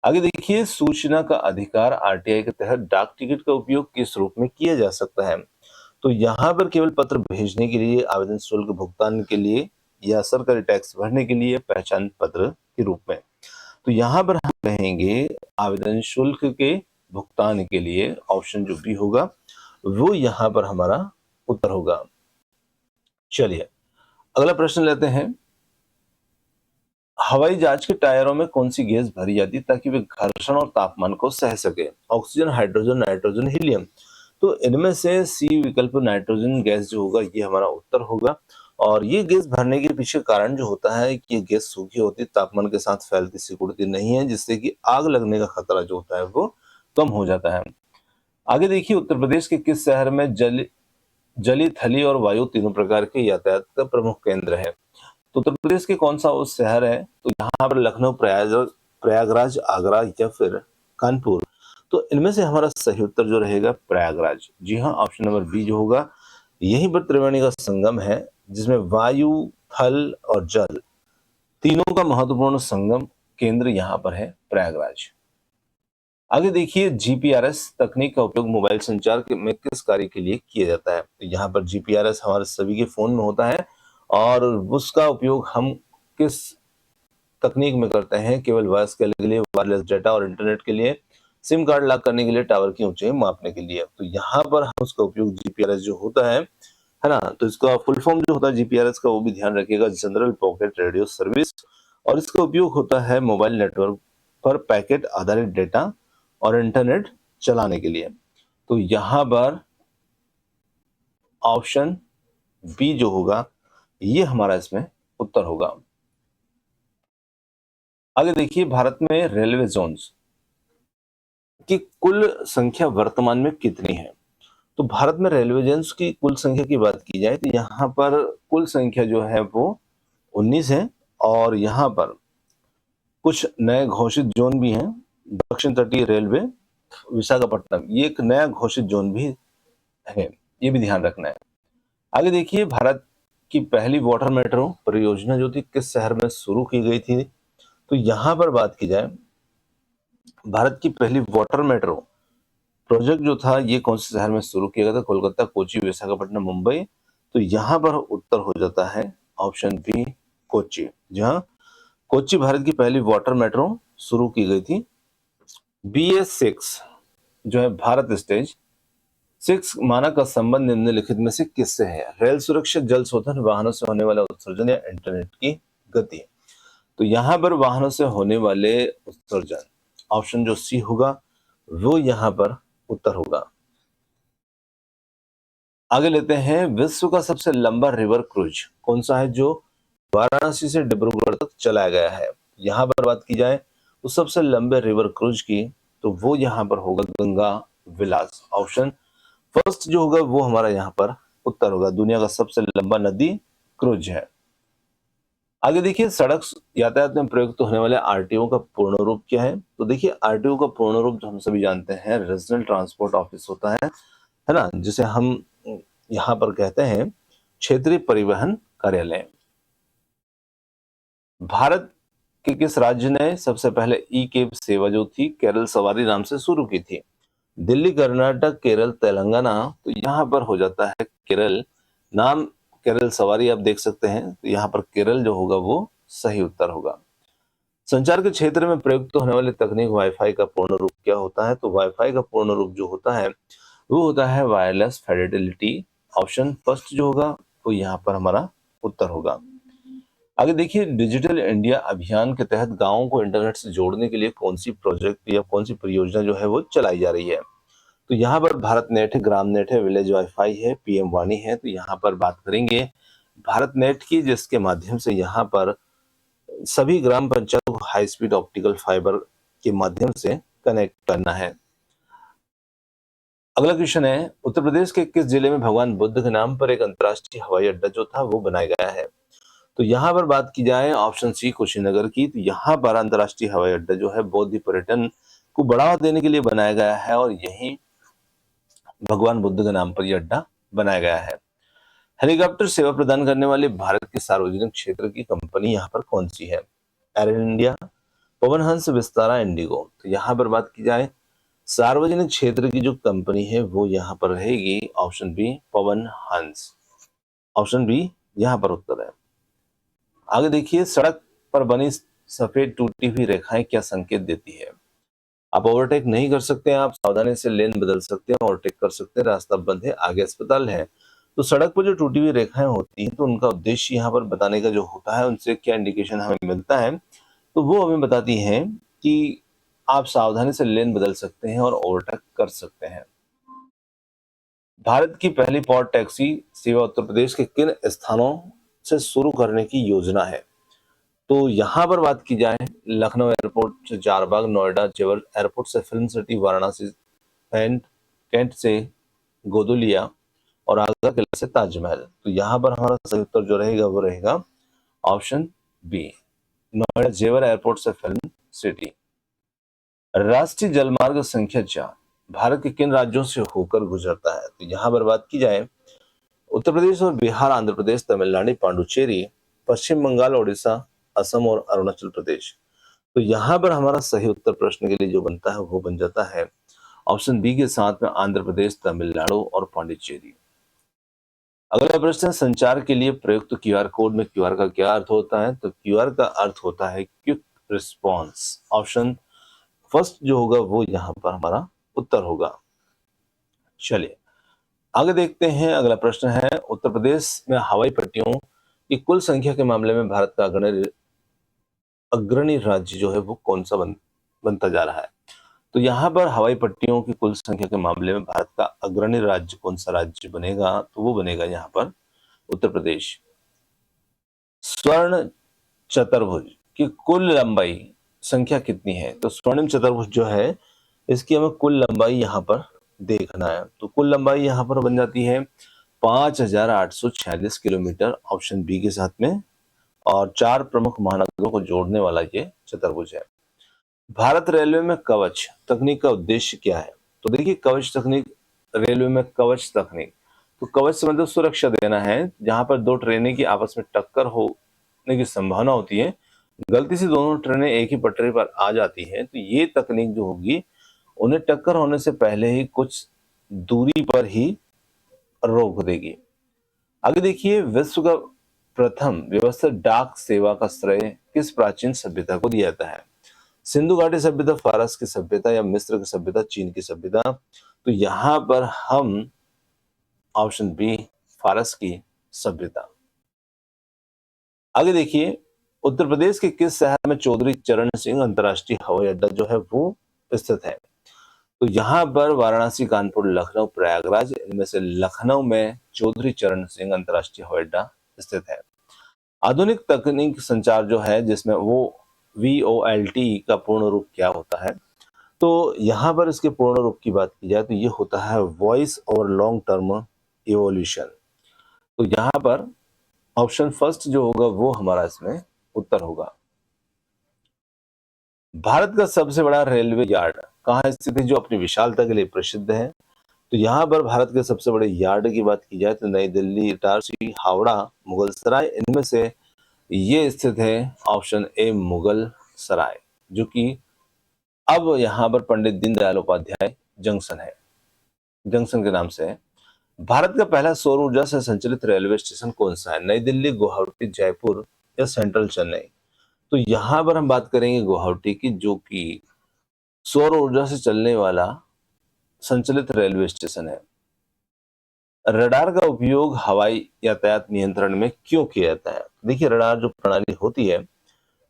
आगे देखिए, सूचना का अधिकार आरटीआई के तहत डाक टिकट का उपयोग किस रूप में किया जा सकता है? तो यहाँ पर केवल पत्र भेजने के लिए, आवेदन शुल्क भुगतान के लिए या सरकारी टैक्स भरने के लिए, पहचान पत्र के रूप में? तो यहाँ पर हम कहेंगे आवेदन शुल्क के भुगतान के लिए। ऑप्शन जो बी होगा वो यहाँ पर हमारा उत्तर होगा। चलिए अगला प्रश्न लेते हैं। हवाई जहाज के टायरों में कौन सी गैस भरी जाती है ताकि वे घर्षण और तापमान को सह सके? Oxygen, hydrogen, nitrogen, helium? तो इनमें से सी विकल्प नाइट्रोजन गैस जो होगा ये हमारा उत्तर होगा। और ये गैस भरने के पीछे कारण जो होता है कि ये गैस सूखी होती है, तापमान के साथ फैलती सिकुड़ती नहीं है, जिससे कि आग लगने का खतरा जो होता है वो कम हो जाता है। आगे देखिए, उत्तर प्रदेश के किस शहर में जली, थली और वायु तीनों प्रकार के यातायात का प्रमुख केंद्र है? तो उत्तर प्रदेश के कौन सा वो शहर है? तो यहाँ पर लखनऊ, प्रयागराज, आगरा या फिर कानपुर? तो इनमें से हमारा सही उत्तर जो रहेगा प्रयागराज। जी हाँ, ऑप्शन नंबर बी जो होगा, यहीं पर त्रिवेणी का संगम है जिसमें वायु, थल और जल तीनों का महत्वपूर्ण संगम केंद्र यहाँ पर है प्रयागराज। आगे देखिए, जीपीआरएस तकनीक का उपयोग मोबाइल संचार में किस कार्य के लिए किया जाता है? तो यहाँ पर जीपीआरएस हमारे सभी के फोन में होता है और उसका उपयोग हम किस तकनीक में करते हैं? केवल वॉइस के लिए, वायरलेस डेटा और इंटरनेट के लिए, सिम कार्ड लॉक करने के लिए, टावर की ऊंचाई मापने के लिए। तो यहाँ पर हम उसका उपयोग जीपीआरएस जो होता है ना, तो इसका फुल फॉर्म जो होता है जीपीआरएस का वो भी ध्यान रखिएगा, जनरल पॉकेट रेडियो सर्विस। और इसका उपयोग होता है मोबाइल नेटवर्क पर पैकेट आधारित डेटा और इंटरनेट चलाने के लिए। तो यहाँ पर ऑप्शन बी जो होगा ये हमारा इसमें उत्तर होगा। आगे देखिए, भारत में रेलवे जोन्स की कुल संख्या वर्तमान में कितनी है? तो भारत में रेलवे जोन्स की कुल संख्या की बात की जाए तो यहाँ पर कुल संख्या जो है वो 19 है। और यहाँ पर कुछ नए घोषित जोन भी हैं। दक्षिण तटीय रेलवे विशाखापट्टनम ये एक नया घोषित जोन भी है, ये भी ध्यान रखना है। आगे देखिए, भारत की पहली वाटर मेट्रो परियोजना जो थी किस शहर में शुरू की गई थी? तो यहाँ पर बात की जाए, भारत की पहली वाटर मेट्रो प्रोजेक्ट जो था ये कौन से शहर में शुरू किया गया था? कोलकाता, कोच्चि, विशाखापट्टनम, मुंबई? तो यहाँ पर उत्तर हो जाता है ऑप्शन बी, कोच्चि। जहाँ कोच्चि भारत की पहली वाटर मेट्रो शुरू की गई थी। BS6 जो है भारत स्टेज 6 मानक का संबंध निम्नलिखित में से किससे है? रेल सुरक्षा, जल शोधन, वाहनों से होने वाला उत्सर्जन या इंटरनेट की गति? तो यहाँ पर वाहनों से होने वाले उत्सर्जन, ऑप्शन जो सी होगा वो यहाँ पर उत्तर होगा। आगे लेते हैं, विश्व का सबसे लंबा रिवर क्रूज कौन सा है जो वाराणसी से डिब्रूगढ़ तक चलाया गया है? यहाँ पर बात की जाए उस सबसे लंबे रिवर क्रूज की, तो वो यहाँ पर होगा गंगा विलास। ऑप्शन फर्स्ट जो होगा वो हमारा यहाँ पर उत्तर होगा। दुनिया का सबसे लंबा नदी क्रूज है। आगे देखिए, सड़क यातायात में प्रयुक्त होने वाले आरटीओ का पूर्ण रूप क्या है? तो देखिए, आरटीओ का पूर्ण रूप जो हम सभी जानते हैं रीजनल ट्रांसपोर्ट ऑफिस होता है ना, जिसे हम यहाँ पर कहते हैं क्षेत्रीय परिवहन कार्यालय। भारत के किस राज्य ने सबसे पहले ई कैब सेवा जो थी केरल सवारी नाम से शुरू की थी? दिल्ली, कर्नाटक, केरल, तेलंगाना? तो यहाँ पर हो जाता है केरल। नाम केरल सवारी आप देख सकते हैं, तो यहाँ पर केरल जो होगा वो सही उत्तर होगा। संचार के क्षेत्र में प्रयुक्त होने वाली तकनीक वाईफाई का पूर्ण रूप क्या होता है? तो वाईफाई का पूर्ण रूप जो होता है वो होता है वायरलेस फिडेलिटी। ऑप्शन फर्स्ट जो होगा वो यहाँ पर हमारा उत्तर होगा। आगे देखिए, डिजिटल इंडिया अभियान के तहत गांवों को इंटरनेट से जोड़ने के लिए कौन सी प्रोजेक्ट या कौन सी परियोजना जो है वो चलाई जा रही है। तो यहाँ पर भारत नेट है, ग्राम नेट है, विलेज वाईफाई है, पीएम वाणी है। तो यहाँ पर बात करेंगे भारत नेट की, जिसके माध्यम से यहाँ पर सभी ग्राम पंचायतों को हाई स्पीड ऑप्टिकल फाइबर के माध्यम से कनेक्ट करना है। अगला क्वेश्चन है, उत्तर प्रदेश के किस जिले में भगवान बुद्ध के नाम पर एक अंतर्राष्ट्रीय हवाई अड्डा जो था वो बनाया गया है। तो यहाँ पर बात की जाए ऑप्शन सी कुशीनगर की, तो यहाँ पर अंतर्राष्ट्रीय हवाई अड्डा जो है बौद्ध पर्यटन को बढ़ावा देने के लिए बनाया गया है और यही भगवान बुद्ध के नाम पर यह अड्डा बनाया गया है। हेलीकॉप्टर सेवा प्रदान करने वाली भारत की सार्वजनिक क्षेत्र की कंपनी यहाँ पर कौन सी है। Air India, Pawan Hans, Vistara, Indigo. तो यहाँ पर बात की जाए सार्वजनिक क्षेत्र की जो कंपनी है वो यहाँ पर रहेगी option B Pawan Hans. Option B यहाँ पर उत्तर है। आगे देखिए, सड़क पर बनी सफेद टूटी हुई रेखाएं क्या संकेत देती है। आप ओवरटेक नहीं कर सकते हैं, आप सावधानी से लेन बदल सकते हैं, ओवरटेक कर सकते हैं, रास्ता बंद है, आगे अस्पताल है। तो सड़क पर जो टूटी हुई रेखाएं होती हैं तो उनका उद्देश्य यहाँ पर बताने का जो होता है, उनसे क्या इंडिकेशन हमें मिलता है, तो वो हमें बताती हैं कि आप सावधानी से लेन बदल सकते हैं और ओवरटेक कर सकते हैं। भारत की पहली पॉड टैक्सी सेवा उत्तर प्रदेश के किन स्थानों से शुरू करने की योजना है। तो यहाँ पर बात की जाए लखनऊ एयरपोर्ट से चारबाग, नोएडा जेवर एयरपोर्ट से फिल्म सिटी, वाराणसी कैंट से गोदुलिया और आगरा किला से ताजमहल। तो यहाँ पर हमारा सही उत्तर जो रहेगा वो रहेगा ऑप्शन बी, नोएडा जेवर एयरपोर्ट से फिल्म सिटी। राष्ट्रीय जलमार्ग संख्या 4 भारत के किन राज्यों से होकर गुजरता है। तो यहाँ पर बात की जाए उत्तर प्रदेश और बिहार, आंध्र प्रदेश, तमिलनाडु, पांडुचेरी, पश्चिम बंगाल, उड़ीसा, असम और अरुणाचल प्रदेश। तो यहाँ पर हमारा सही उत्तर प्रश्न के लिए जो बनता है वो बन जाता है ऑप्शन बी के साथ में आंध्र प्रदेश, तमिलनाडु और पांडिचेरी। अगला प्रश्न, संचार के लिए प्रयुक्त क्यूआर कोड में क्यूआर का क्या अर्थ होता है। तो क्यूआर का अर्थ होता है क्विक रिस्पॉन्स। ऑप्शन फर्स्ट जो होगा वो यहाँ पर हमारा उत्तर होगा। चलिए आगे देखते हैं। अगला प्रश्न है, उत्तर प्रदेश में हवाई पट्टियों की कुल संख्या के मामले में भारत का अग्रणी राज्य जो है वो कौन सा बनता जा रहा है। तो यहाँ पर हवाई पट्टियों की कुल संख्या के मामले में भारत का अग्रणी राज्य कौन सा राज्य बनेगा। तो वो बनेगा यहाँ पर उत्तर प्रदेश। स्वर्ण चतुर्भुज की कुल लंबाई संख्या कितनी है। तो स्वर्णिम चतुर्भुज जो है इसकी हमें कुल लंबाई यहाँ पर देखना है। तो कुल लंबाई यहाँ पर बन जाती है 5846 किलोमीटर, ऑप्शन बी के साथ में। और 4 प्रमुख महानगरों को जोड़ने वाला ये चतुर्भुज है। भारत रेलवे में कवच तकनीक का उद्देश्य क्या है। तो देखिए, कवच तकनीक, रेलवे में कवच तकनीक, तो कवच से मतलब सुरक्षा देना है। जहां पर दो ट्रेनें की आपस में टक्कर होने की संभावना होती है, गलती से दोनों ट्रेनें एक ही पटरी पर आ जाती हैं, तो ये तकनीक जो होगी उन्हें टक्कर होने से पहले ही कुछ दूरी पर ही रोक देगी। आगे देखिए, विश्व का प्रथम व्यवस्थित डाक सेवा का श्रेय किस प्राचीन सभ्यता को दिया जाता है। सिंधु घाटी सभ्यता, फारस की सभ्यता या मिस्र की सभ्यता, चीन की सभ्यता। तो यहां पर हम ऑप्शन बी फारस की सभ्यता। आगे देखिए, उत्तर प्रदेश के किस शहर में चौधरी चरण सिंह अंतर्राष्ट्रीय हवाई अड्डा जो है वो स्थित है। तो यहाँ पर वाराणसी, कानपुर, लखनऊ, प्रयागराज, इनमें से लखनऊ में चौधरी चरण सिंह अंतर्राष्ट्रीय हवाई अड्डा स्थित है। आधुनिक तकनीक संचार जो है जिसमें वो VoLT का पूर्ण रूप क्या होता है। तो यहाँ पर इसके पूर्ण रूप की बात की जाए तो ये होता है voice over long term evolution. तो यहाँ पर ऑप्शन फर्स्ट जो होगा वो हमारा इसमें उत्तर होगा। भारत का सबसे बड़ा रेलवे यार्ड कहाँ स्थित है जो अपनी विशालता के लिए प्रसिद्ध है। तो यहाँ पर भारत के सबसे बड़े यार्ड की बात की जाए तो नई दिल्ली, इटारसी, हावड़ा, मुगल सराय, इनमें से ये स्थित है ऑप्शन ए मुगल सराय, जो कि अब यहाँ पर पंडित दीनदयाल उपाध्याय जंक्शन है, जंक्शन के नाम से है। भारत का पहला सौर ऊर्जा से संचालित रेलवे स्टेशन कौन सा है। नई दिल्ली, गुवाहाटी, जयपुर या सेंट्रल चेन्नई। तो यहाँ पर हम बात करेंगे गुवाहाटी की, जो कि सौर ऊर्जा से चलने वाला संचालित रेलवे स्टेशन है। रडार का उपयोग हवाई यातायात नियंत्रण में क्यों किया जाता है? देखिए, रडार जो प्रणाली होती है,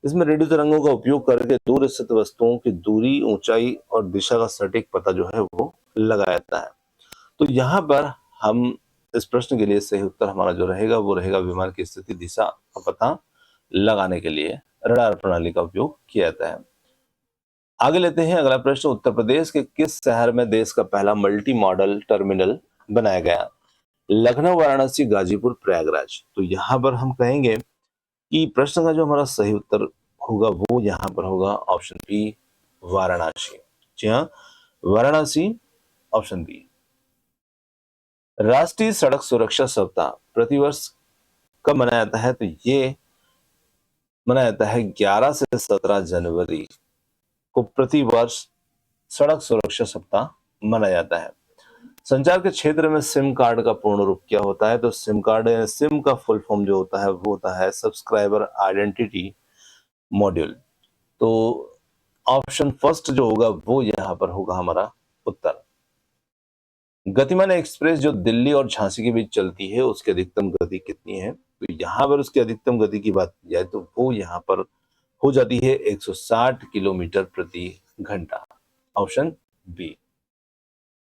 इसमें रेडियो तरंगों का उपयोग करके दूर स्थित वस्तुओं की दूरी, ऊंचाई और दिशा का सटीक पता जो है वो लगाया जाता है। तो यहाँ पर हम इस प्रश्न के लिए सही उत्तर हमारा जो रहेगा वो रहेगा विमान की स्थिति, दिशा का पता लगाने के लिए रडार प्रणाली का उपयोग किया जाता है। आगे लेते हैं अगला प्रश्न। उत्तर प्रदेश के किस शहर में देश का पहला मल्टी मॉडल टर्मिनल बनाया गया? लखनऊ, वाराणसी, गाजीपुर, प्रयागराज। तो यहाँ पर हम कहेंगे कि प्रश्न का जो हमारा सही उत्तर होगा वो यहाँ पर होगा ऑप्शन बी, वाराणसी। जी हाँ, वाराणसी, ऑप्शन बी। राष्ट्रीय सड़क सुरक्षा सप्ताह प्रतिवर्ष कब मनाया जाता है? तो ये मनाया जाता है 11 से 17 जनवरी को प्रतिवर्ष सड़क सुरक्षा सप्ताह मनाया जाता है। संचार के क्षेत्र में सिम कार्ड का पूर्ण रूप क्या होता है? तो सिम का फुल फॉर्म जो होता है वो होता है सब्सक्राइबर आइडेंटिटी मॉड्यूल। तो ऑप्शन फर्स्ट जो होगा वो यहाँ पर होगा हमारा उत्तर। गतिमान एक्सप्रेस जो दिल्ली और झांसी के बीच चलती है उसकी अधिकतम गति कितनी है? तो यहाँ पर उसकी अधिकतम गति की बात की जाए तो वो यहाँ पर हो जाती है 160 किलोमीटर प्रति घंटा। Option B.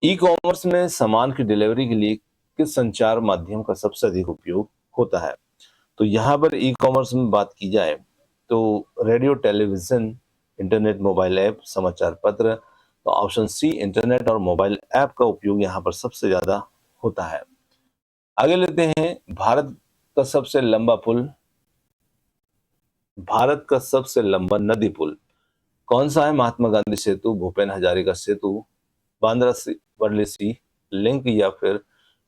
ई कॉमर्स में सामान की डिलीवरी के लिए किस संचार माध्यम का सबसे अधिक उपयोग होता है? तो यहाँ पर ई कॉमर्स में बात की जाए तो radio, television, internet, mobile app, समाचार पत्र। तो ऑप्शन सी, इंटरनेट और मोबाइल ऐप का उपयोग यहाँ पर सबसे ज्यादा होता है। आगे लेते हैं का सबसे लंबा पुल भारत का सबसे लंबा नदी पुल कौन सा है? महात्मा गांधी सेतु, भूपेन हजारिका सेतु, बांद्रा वर्ली सी लिंक या फिर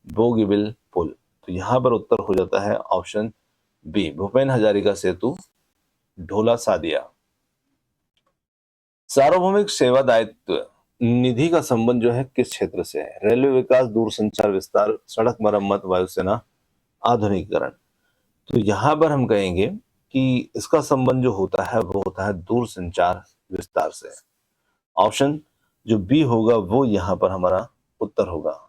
बोगीबिल पुल। तो यहाँ पर उत्तर हो जाता है ऑप्शन बी, भूपेन हजारिका सेतु, ढोला सादिया। सार्वभौमिक सेवा दायित्व निधि का संबंध जो है किस क्षेत्र से है? रेलवे विकास, दूरसंचार विस्तार, सड़क मरम्मत, वायुसेना आधुनिकीकरण। तो यहाँ पर हम कहेंगे कि इसका संबंध जो होता है वो होता है दूरसंचार विस्तार से। ऑप्शन जो बी होगा वो यहाँ पर हमारा उत्तर होगा।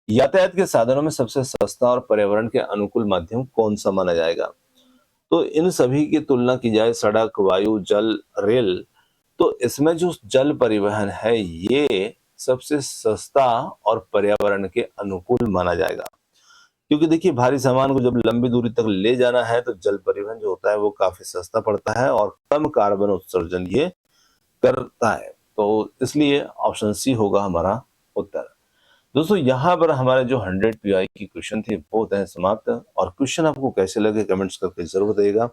यातायात के साधनों में सबसे सस्ता और पर्यावरण के अनुकूल माध्यम कौन सा माना जाएगा? तो इन सभी की तुलना की जाए सड़क, वायु, जल, रेल, तो इसमें जो जल परिवहन है ये सबसे सस्ता और पर्यावरण के अनुकूल माना जाएगा। क्योंकि देखिए, भारी सामान को जब लंबी दूरी तक ले जाना है तो जल परिवहन जो होता है वो काफी सस्ता पड़ता है और कम कार्बन उत्सर्जन ये करता है। तो इसलिए ऑप्शन सी होगा हमारा उत्तर। दोस्तों, यहाँ पर हमारे जो 100 पीआई की क्वेश्चन थे वो होते हैं समाप्त। और क्वेश्चन आपको कैसे लगे कमेंट्स करके जरूर बताइएगा।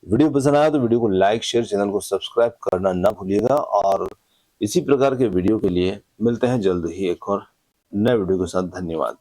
वीडियो पसंद आया तो वीडियो को लाइक, शेयर, चैनल को सब्सक्राइब करना ना भूलिएगा। और इसी प्रकार के वीडियो के लिए मिलते हैं जल्द ही एक और नए वीडियो के साथ। धन्यवाद।